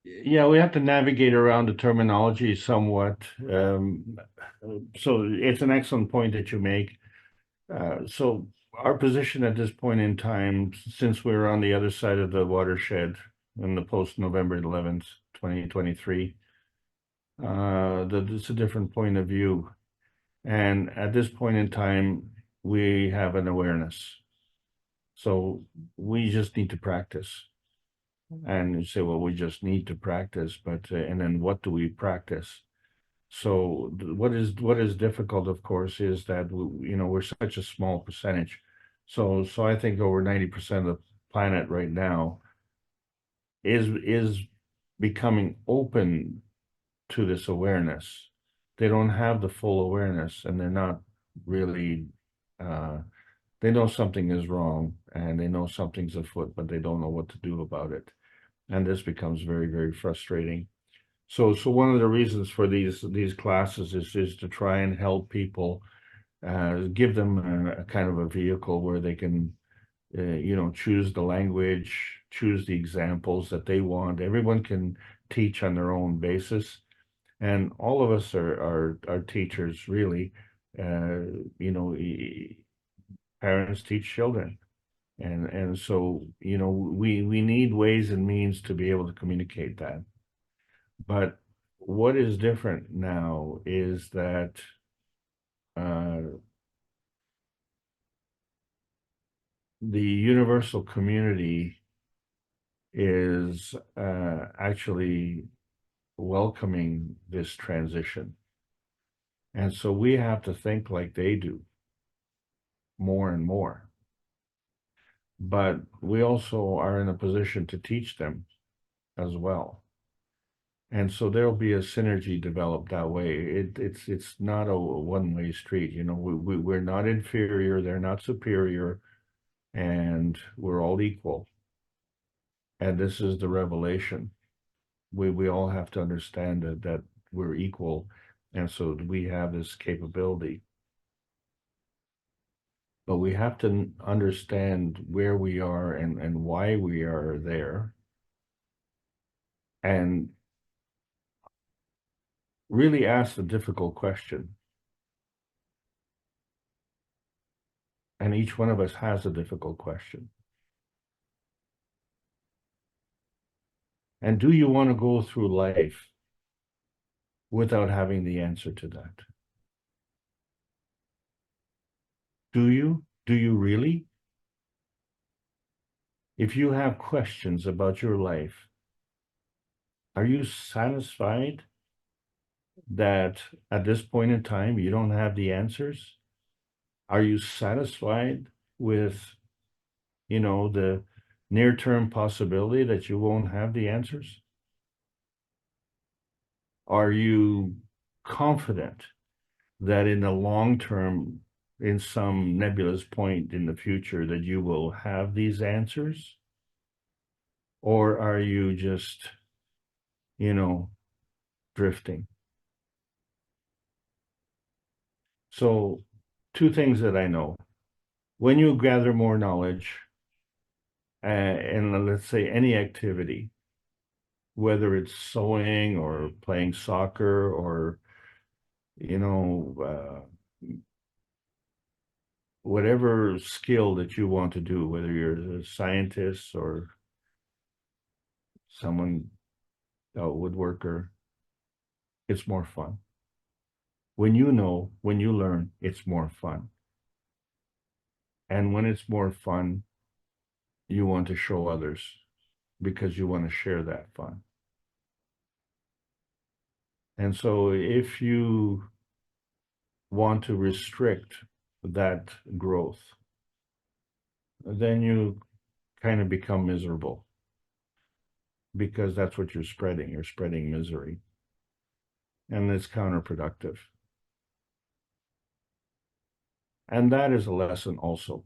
Yeah, we have to navigate around the terminology somewhat. So it's an excellent point that you make. So our position at this point in time, since we're on the other side of the watershed in the post-November 11th, 2023, it's a different point of view. And at this point in time, we have an awareness. So we just need to practice. And you say, well, we just need to practice, but and then what do we practice? So what is difficult, of course, is that we're such a small percentage. So I think over 90% of the planet right now is becoming open to this awareness. They don't have the full awareness, and they're not really. They know something is wrong, and they know something's afoot, but they don't know what to do about it. And this becomes very, very frustrating. So one of the reasons for these classes is to try and help people, give them a kind of a vehicle where they can, choose the language, choose the examples that they want. Everyone can teach on their own basis, and all of us are teachers, really. Parents teach children. And so, we need ways and means to be able to communicate that. But what is different now is that the universal community is actually welcoming this transition. And so we have to think like they do more and more. But we also are in a position to teach them as well. And so there'll be a synergy developed that way. It's not a one-way street. You know, we're not inferior, they're not superior, and we're all equal. And this is the revelation. We all have to understand that we're equal, and so we have this capability. But we have to understand where we are and why we are there, and really ask the difficult question. And each one of us has a difficult question. And do you want to go through life without having the answer to that? Do you? Do you really? If you have questions about your life, are you satisfied that at this point in time you don't have the answers? Are you satisfied with, you know, the near-term possibility that you won't have the answers? Are you confident that in the long term, in some nebulous point in the future, that you will have these answers? Or are you just, you know, drifting? So, two things that I know. When you gather more knowledge, and let's say any activity, whether it's sewing or playing soccer or, you know, whatever skill that you want to do, whether you're a scientist or someone, a woodworker, it's more fun. When you know, when you learn, it's more fun. And when it's more fun, you want to show others because you want to share that fun. And so if you want to restrict that growth, then you kind of become miserable, because that's what you're spreading. You're spreading misery. And it's counterproductive. And that is a lesson also.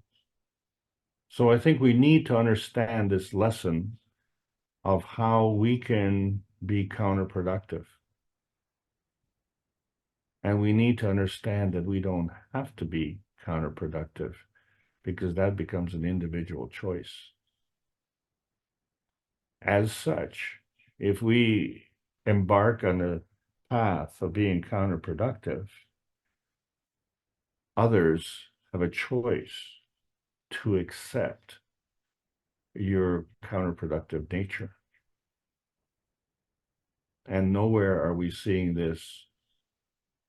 So I think we need to understand this lesson of how we can be counterproductive. And we need to understand that we don't have to be counterproductive, because that becomes an individual choice. As such, if we embark on a path of being counterproductive, others have a choice to accept your counterproductive nature. And nowhere are we seeing this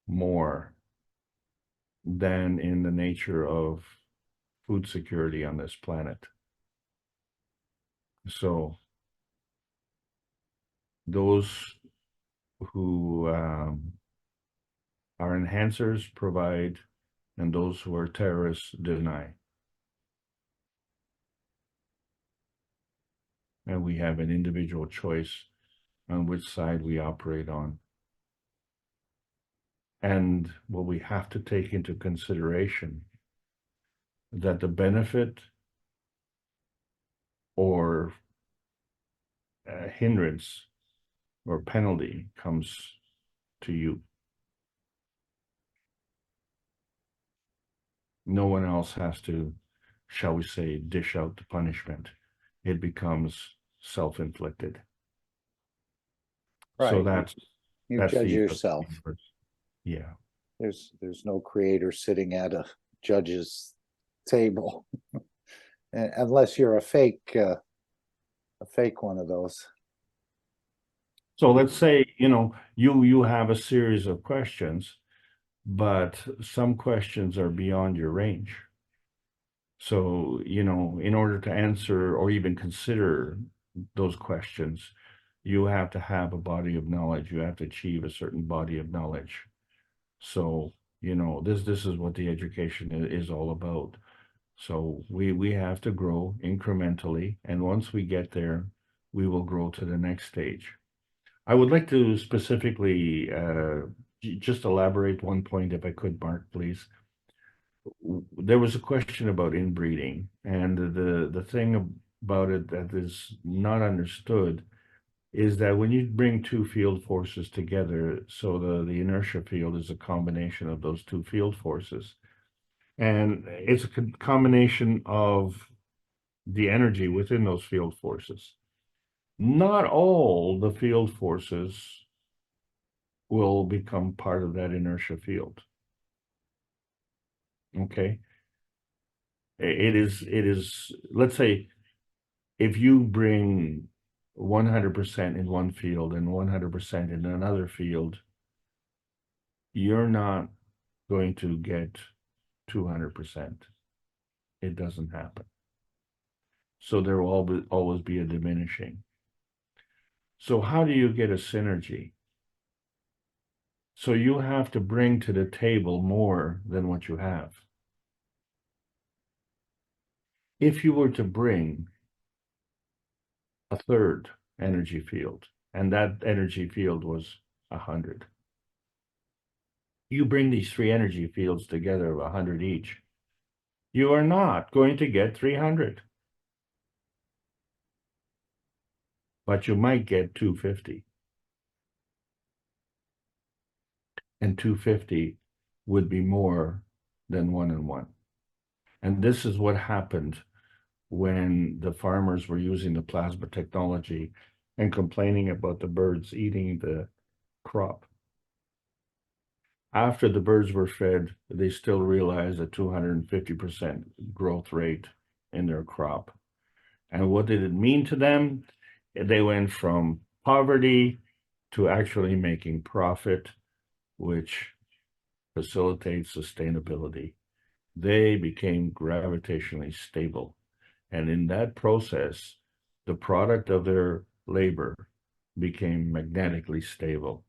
more than in the nature of food security on this planet. So those who are enhancers provide, and those who are terrorists deny. And we have an individual choice on which side we operate on. And what we have to take into consideration, that the benefit or hindrance or penalty comes to you. No one else has to, shall we say, dish out the punishment. It becomes self-inflicted. Right. So that's judge the yourself. Yeah. There's no creator sitting at a judge's table, unless you're a fake one of those. So let's say, you have a series of questions, but some questions are beyond your range. So, in order to answer or even consider those questions, you have to have a body of knowledge. You have to achieve a certain body of knowledge. So, this is what the education is all about. So we have to grow incrementally, and once we get there, we will grow to the next stage. I would like to specifically just elaborate one point, if I could, Mark, please. There was a question about inbreeding, and the thing about it that is not understood is that when you bring two field forces together, so the inertia field is a combination of those two field forces, and it's a combination of the energy within those field forces. Not all the field forces will become part of that inertia field. Okay. It is, let's say, if you bring 100% in one field and 100% in another field, you're not going to get 200%. It doesn't happen. So there will always be a diminishing. So how do you get a synergy? So you have to bring to the table more than what you have. If you were to bring a third energy field, and that energy field was 100, you bring these three energy fields together of 100 each, you are not going to get 300, but you might get 250. And 250 would be more than 1 and 1. And this is what happened when the farmers were using the plasma technology and complaining about the birds eating the crop. After the birds were fed, they still realized a 250% growth rate in their crop. And what did it mean to them? They went from poverty to actually making profit, which facilitates sustainability. They became gravitationally stable. And in that process, the product of their labor became magnetically stable.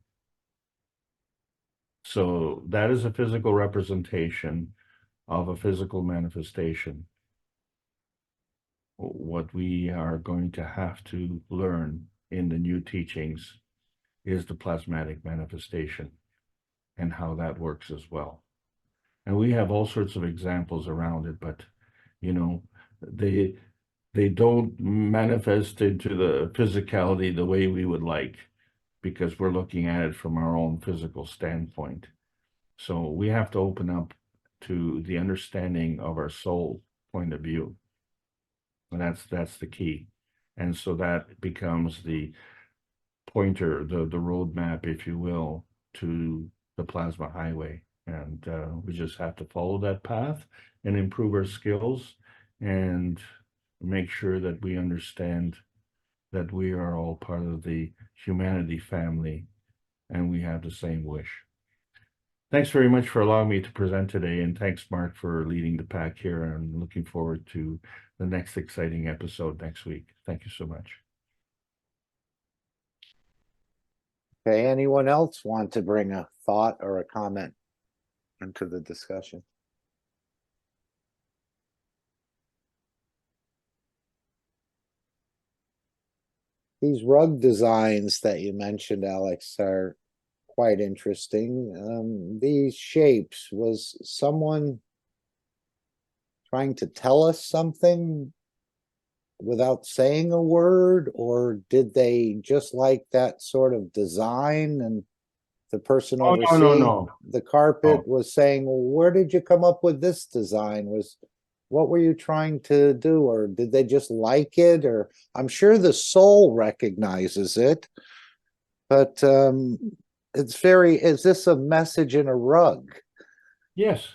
So that is a physical representation of a physical manifestation. What we are going to have to learn in the new teachings is the plasmatic manifestation and how that works as well. And we have all sorts of examples around it, but they don't manifest into the physicality the way we would like, because we're looking at it from our own physical standpoint. So we have to open up to the understanding of our soul point of view. And that's the key. And so that becomes the pointer, the roadmap, if you will, to the plasma highway. And we just have to follow that path and improve our skills and make sure that we understand that we are all part of the humanity family and we have the same wish. Thanks very much for allowing me to present today, and thanks, Mark, for leading the pack here. I'm looking forward to the next exciting episode next week. Thank you so much. Okay, anyone else want to bring a thought or a comment into the discussion? These rug designs that you mentioned, Alex, are quite interesting. These shapes, was someone trying to tell us something without saying a word, or did they just like that sort of design and the person overseeing No. the carpet was saying, well, where did you come up with this design? What were you trying to do? Or did they just like it? Or I'm sure the soul recognizes it, but is this a message in a rug? Yes.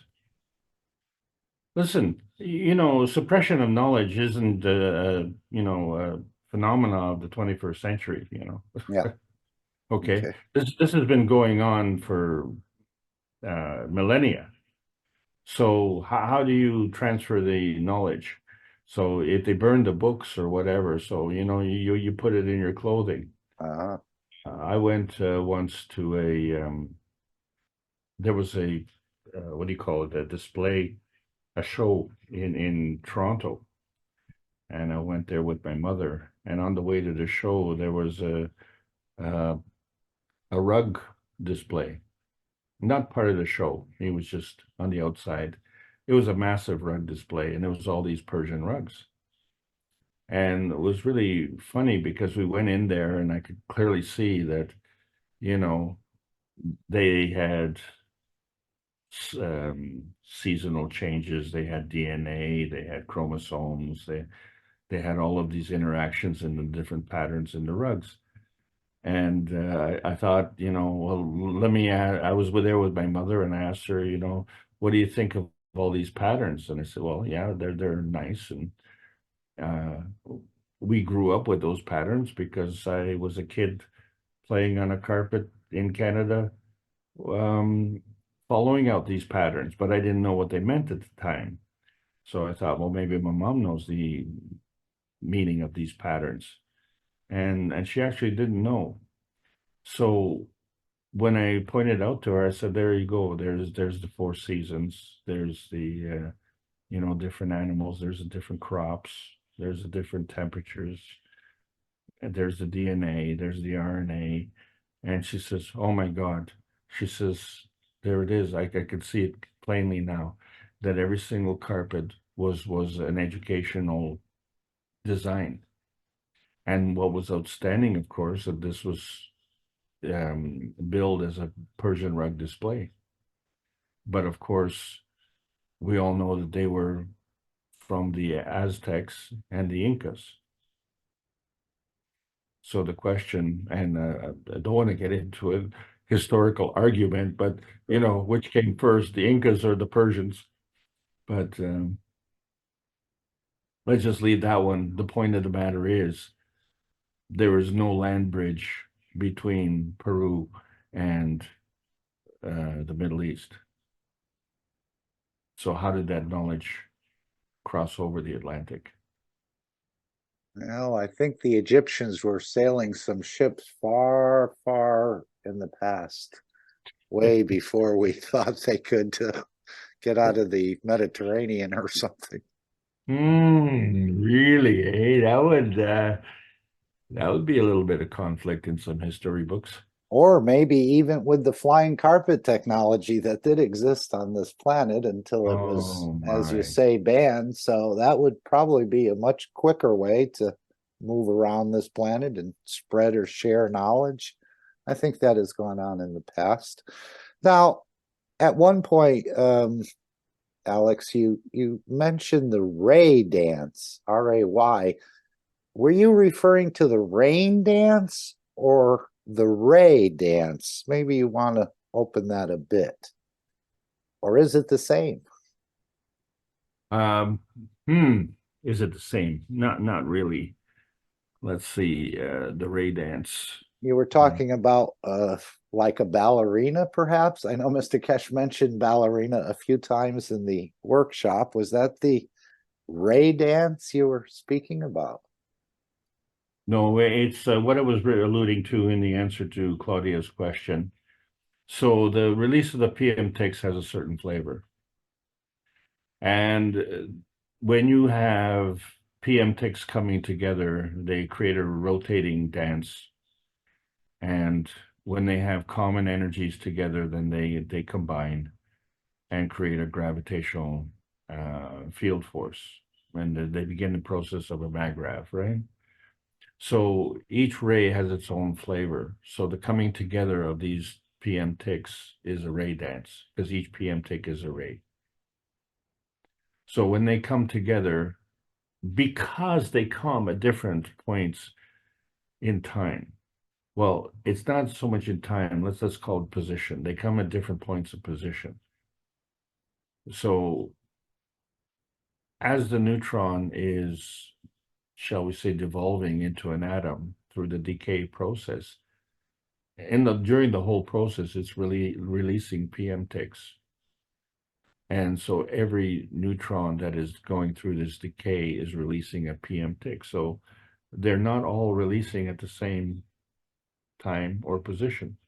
Listen, suppression of knowledge isn't, a phenomena of the 21st century, Yeah. Okay, Okay. this has been going on for millennia. So how do you transfer the knowledge? So if they burn the books or whatever, so you put it in your clothing. Uh, I went once to there was a what do you call it? A display, a show in Toronto, and I went there with my mother. And on the way to the show, there was uh, a rug display, not part of the show. It was just on the outside. It was a massive rug display, and it was all these Persian rugs. And it was really funny because we went in there, and I could clearly see that, you know, they had seasonal changes. They had DNA, they had chromosomes, they had all of these interactions and the different patterns in the rugs. And I thought, well, I was there with my mother, and I asked her, what do you think of all these patterns? And I said, well, yeah, they're nice, and uh, we grew up with those patterns because I was a kid playing on a carpet in Canada, um, following out these patterns, but I didn't know what they meant at the time. So I thought, well, maybe my mom knows the meaning of these patterns, and she actually didn't know. So when I pointed out to her, I said, "There you go. There's the four seasons. There's the different animals. There's the different crops. There's the different temperatures. And there's the DNA. There's the RNA." And she says, "Oh my God." She says, "There it is. I could see it plainly now, that every single carpet was an educational design. And what was outstanding, of course, that this was billed as a Persian rug display. But of course, we all know that they were from the Aztecs and the Incas. So the question, and I don't want to get into a historical argument, but which came first, the Incas or the Persians? But let's just leave that one. The point of the matter is there was no land bridge between Peru and the Middle East. So how did that knowledge cross over the Atlantic? well, I think the Egyptians were sailing some ships far, far in the past, way before we thought they could get out of the Mediterranean or something. Really, eh? That would be a little bit of conflict in some history books. Or maybe even with the flying carpet technology that did exist on this planet until it was, Oh as you my. say, banned. So that would probably be a much quicker way to move around this planet and spread or share knowledge. I think that has gone on in the past. Now, at one point, Alex, you mentioned the Ray dance, RAY. Were you referring to the rain dance or the Ray dance? Maybe you want to open that a bit. Or is it the same? Um, is it the same? Not really. Let's see, the Ray dance. You were talking about like a ballerina, perhaps? I know Mr. Kesh mentioned ballerina a few times in the workshop. Was that the Ray dance you were speaking about? No, it's what I was alluding to in the answer to Claudia's question. So the release of the PM Tix has a certain flavor. And when you have PM Tix coming together, they create a rotating dance. And when they have common energies together, then they combine and create a gravitational field force. And they begin the process of a maggrav, right? So each ray has its own flavor. So the coming together of these PM ticks is a ray dance because each PM tick is a ray. So when they come together, because they come at different points in time, well, it's not so much in time, let's call it position. They come at different points of position. So as the neutron is, shall we say, devolving into an atom through the decay process, during the whole process, it's really releasing PM ticks. And so every neutron that is going through this decay is releasing a PM tick. So they're not all releasing at the same time or position.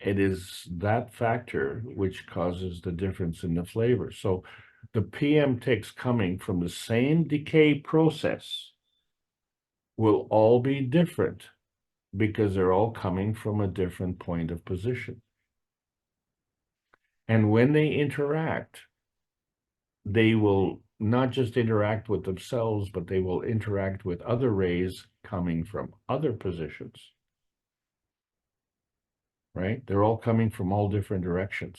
It is that factor which causes the difference in the flavor. So the PM ticks coming from the same decay process will all be different because they're all coming from a different point of position. And when they interact, they will not just interact with themselves, but they will interact with other rays coming from other positions. Right? They're all coming from all different directions.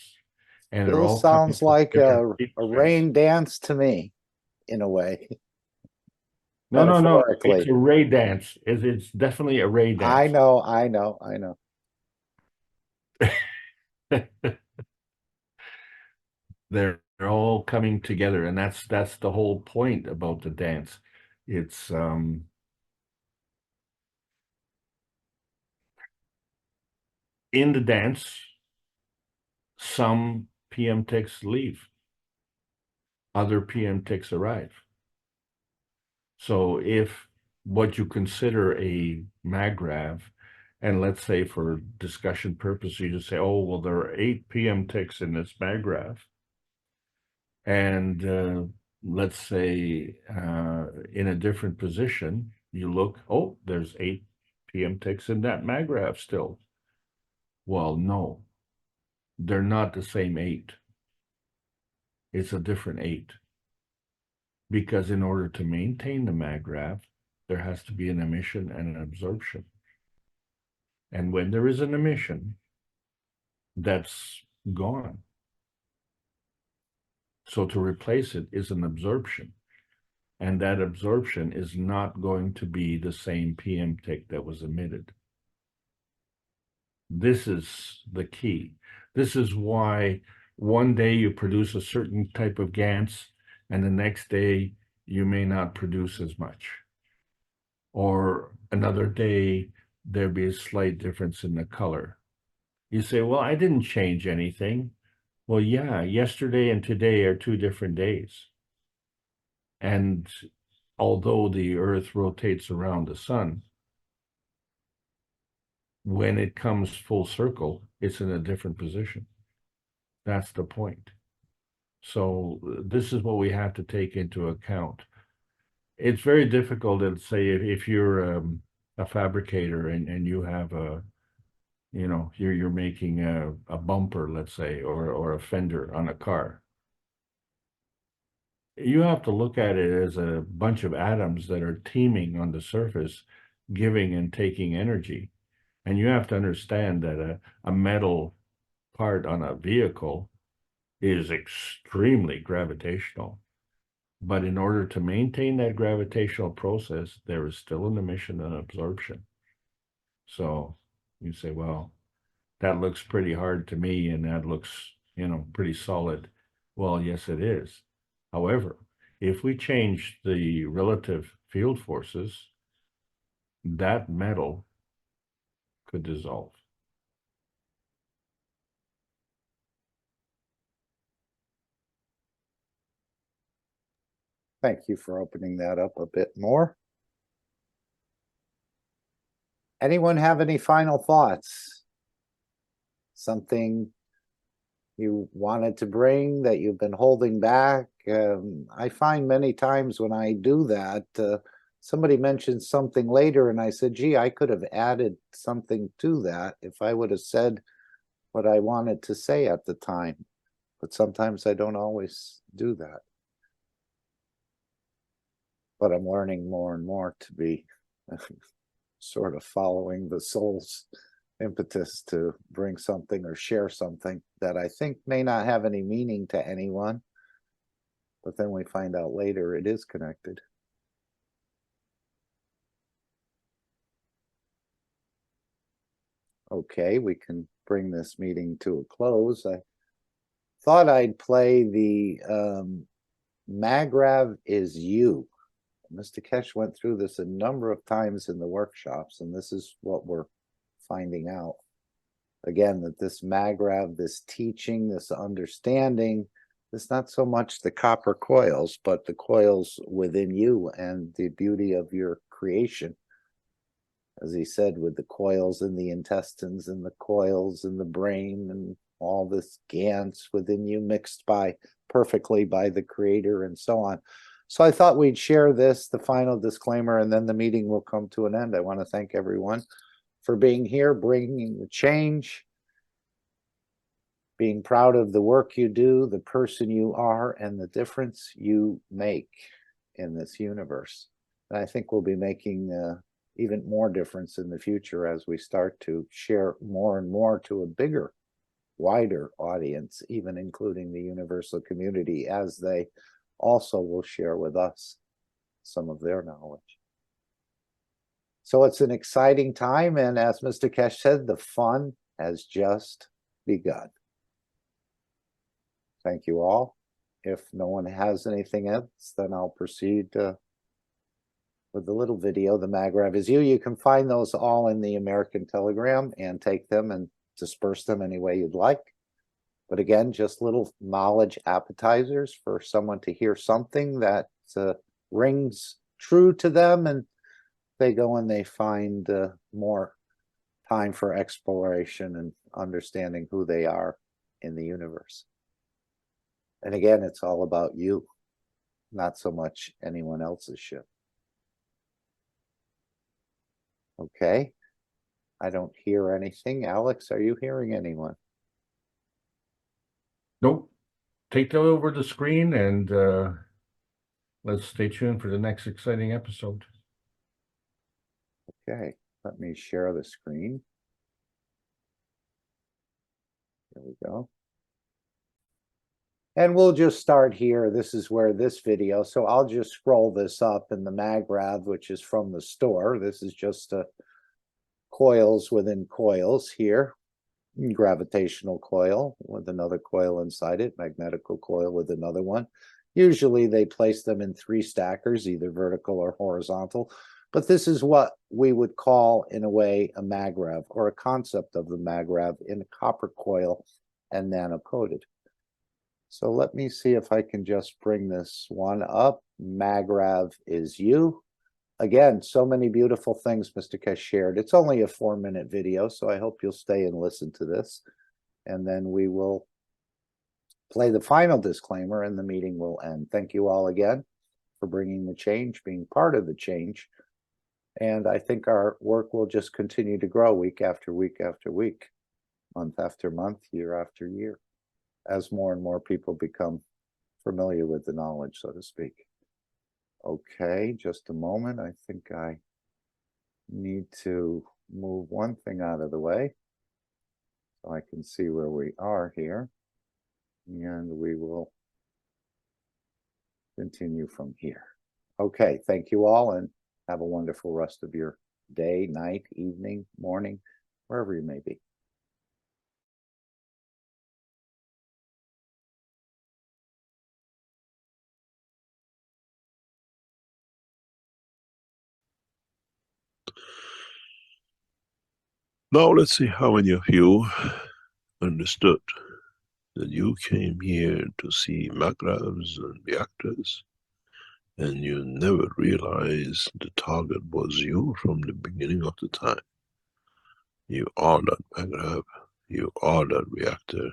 And they're Still all coming sounds from like different a wavelengths. rain dance to me, in a way. No, it's Metaphorically. a ray dance. It's definitely a ray I dance. know. They're all coming together, and that's the whole point about the dance. It's in the dance, some PM ticks leave, other PM ticks arrive. So if what you consider a magrav, and let's say for discussion purposes, you just say, oh, well, there are 8 PM ticks in this magrav. And let's say in a different position, you look, oh, there's 8 PM ticks in that magrav still. Well, no, they're not the same 8. It's a different 8. Because in order to maintain the magrav, there has to be an emission and an absorption. And when there is an emission, that's gone. So to replace it is an absorption. And that absorption is not going to be the same PM tick that was emitted. This is the key. This is why one day you produce a certain type of GANs, and the next day you may not produce as much. Or another day, there'd be a slight difference in the color. You say, well, I didn't change anything. Well, yeah, yesterday and today are 2 different days. And although the Earth rotates around the sun, when it comes full circle, it's in a different position. That's the point. So this is what we have to take into account. It's very difficult to say if you're a fabricator and you have a, you know, you're making a bumper, let's say, or a fender on a car. You have to look at it as a bunch of atoms that are teaming on the surface, giving and taking energy. And you have to understand that a metal part on a vehicle is extremely gravitational. But in order to maintain that gravitational process, there is still an emission and absorption. So you say, well, that looks pretty hard to me, and that looks, you know, pretty solid. Well, yes, it is. However, if we change the relative field forces, that metal could dissolve. Thank you for opening that up a bit more. Anyone have any final thoughts? Something you wanted to bring that you've been holding back? I find many times when I do that, somebody mentions something later and I said, gee, I could have added something to that if I would have said what I wanted to say at the time. But sometimes I don't always do that. But I'm learning more and more to be sort of following the soul's impetus to bring something or share something that I think may not have any meaning to anyone, but then we find out later it is connected. Okay, we can bring this meeting to a close. I thought I'd play the Magrav is You. Mr. Kesh went through this a number of times in the workshops, and this is what we're finding out. Again, that this magrav, this teaching, this understanding, is not so much the copper coils, but the coils within you and the beauty of your creation. As he said, with the coils in the intestines and the coils in the brain and all this GANs within you mixed by perfectly by the creator and so on. So I thought we'd share this, the final disclaimer, and then the meeting will come to an end. I want to thank everyone for being here, bringing the change, being proud of the work you do, the person you are, and the difference you make in this universe. And I think we'll be making even more difference in the future as we start to share more and more to a bigger, wider audience, even including the universal community, as they also will share with us some of their knowledge. So it's an exciting time, and as Mr. Kesh said, the fun has just begun. Thank you all. If no one has anything else, then I'll proceed with the little video, The Magrav Is You. You can find those all in the American Telegram and take them and disperse them any way you'd like. But again, just little knowledge appetizers for someone to hear something that rings true to them, and they go and they find more time for exploration and understanding who they are in the universe. And again, it's all about you, not so much anyone else's ship. Okay, I don't hear anything. Alex, are you hearing anyone? Nope. Take that over the screen and let's stay tuned for the next exciting episode. Okay, let me share the screen. There we go. And we'll just start here. This is where this video, so I'll just scroll this up in the magrav, which is from the store. This is just coils within coils here. Gravitational coil with another coil inside it, magnetical coil with another one. Usually they place them in 3 stackers, either vertical or horizontal. But this is what we would call, in a way, a magrav, or a concept of the magrav in a copper coil and nano-coated. So let me see if I can just bring this one up. Magrav Is You. Again, so many beautiful things Mr. Kesh shared. It's only a 4-minute video, so I hope you'll stay and listen to this. And then we will play the final disclaimer and the meeting will end. Thank you all again for bringing the change, being part of the change. And I think our work will just continue to grow week after week after week, month after month, year after year, as more and more people become familiar with the knowledge, so to speak. Okay, just a moment. I think I need to move one thing out of the way so I can see where we are here. And we will continue from here. Okay, thank you all, and have a wonderful rest of your day, night, evening, morning, wherever you may be. Now let's see how many of you understood that you came here to see magravs and reactors, and you never realized the target was you from the beginning of the time. You are that magrav, you are that reactor,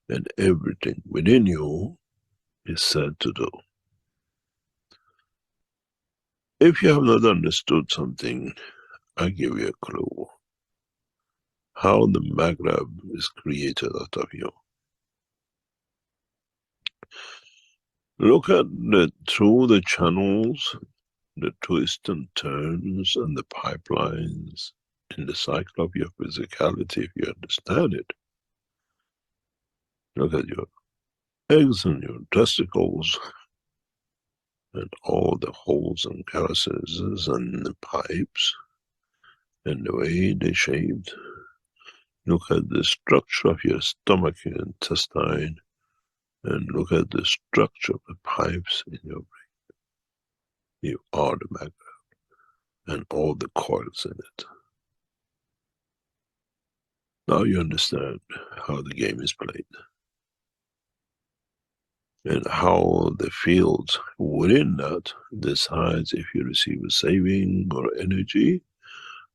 and everything within you is said to do. If you have not understood something, I give you a clue. How the magrav is created out of you. Look at through the channels, the twists and turns and the pipelines in the cycle of your physicality, if you understand it. Look at your eggs and your testicles and all the holes and crevices and the pipes and the way they're shaped. Look at the structure of your stomach, your intestine, and look at the structure of the pipes in your brain. You are the magrav and all the coils in it. Now you understand how the game is played and how the field within that decides if you receive a saving or energy,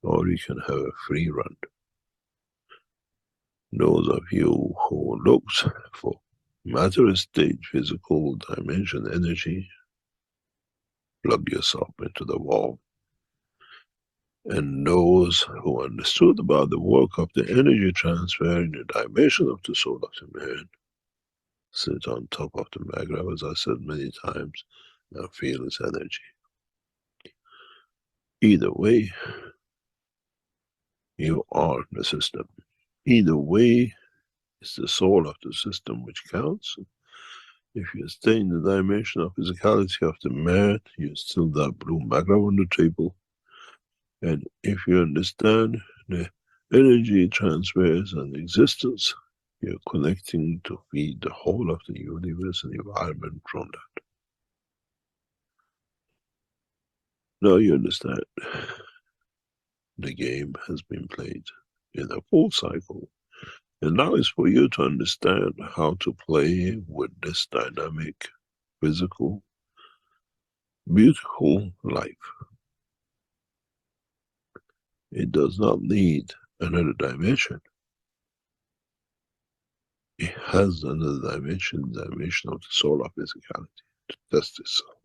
or you can have a free run. Those of you who looked for matter state, physical dimension, energy, plug yourself into the wall. And those who understood about the work of the energy transfer in the dimension of the soul of the man sit on top of the magra, as I said many times, and feel its energy. Either way, you are the system. Either way, it's the soul of the system which counts. If you stay in the dimension of physicality of the man, you still that blue magra on the table. And if you understand the energy transfers and existence, you're connecting to feed the whole of the universe and environment from that. Now you understand. The game has been played in a full cycle. And now it's for you to understand how to play with this dynamic, physical, beautiful life. It does not need another dimension. It has another dimension, the dimension of the soul of physicality, to test itself.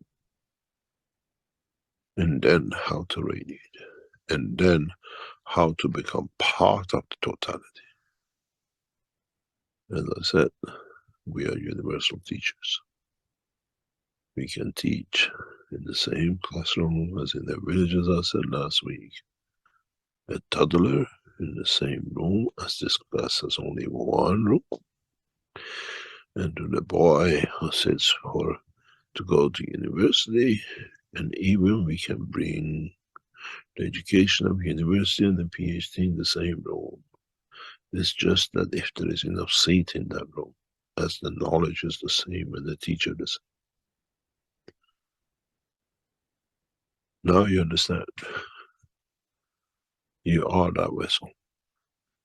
And then how to radiate. And then how to become part of the totality. As I said, we are universal teachers. We can teach in the same classroom as in the village, as I said last week. A toddler in the same room as this class has only one room. And to the boy who sits to go to university, and even we can bring the education of university and the PhD in the same room. It's just that if there is enough seat in that room, as the knowledge is the same and the teacher the same. Now you understand. You are that vessel.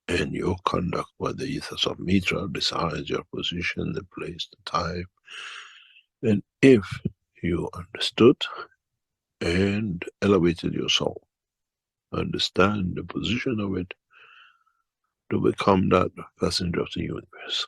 And your conduct by the ethos of Mitra decides your position, the place, the time. And if you understood and elevated your soul, understand the position of it, to become that passenger of the universe.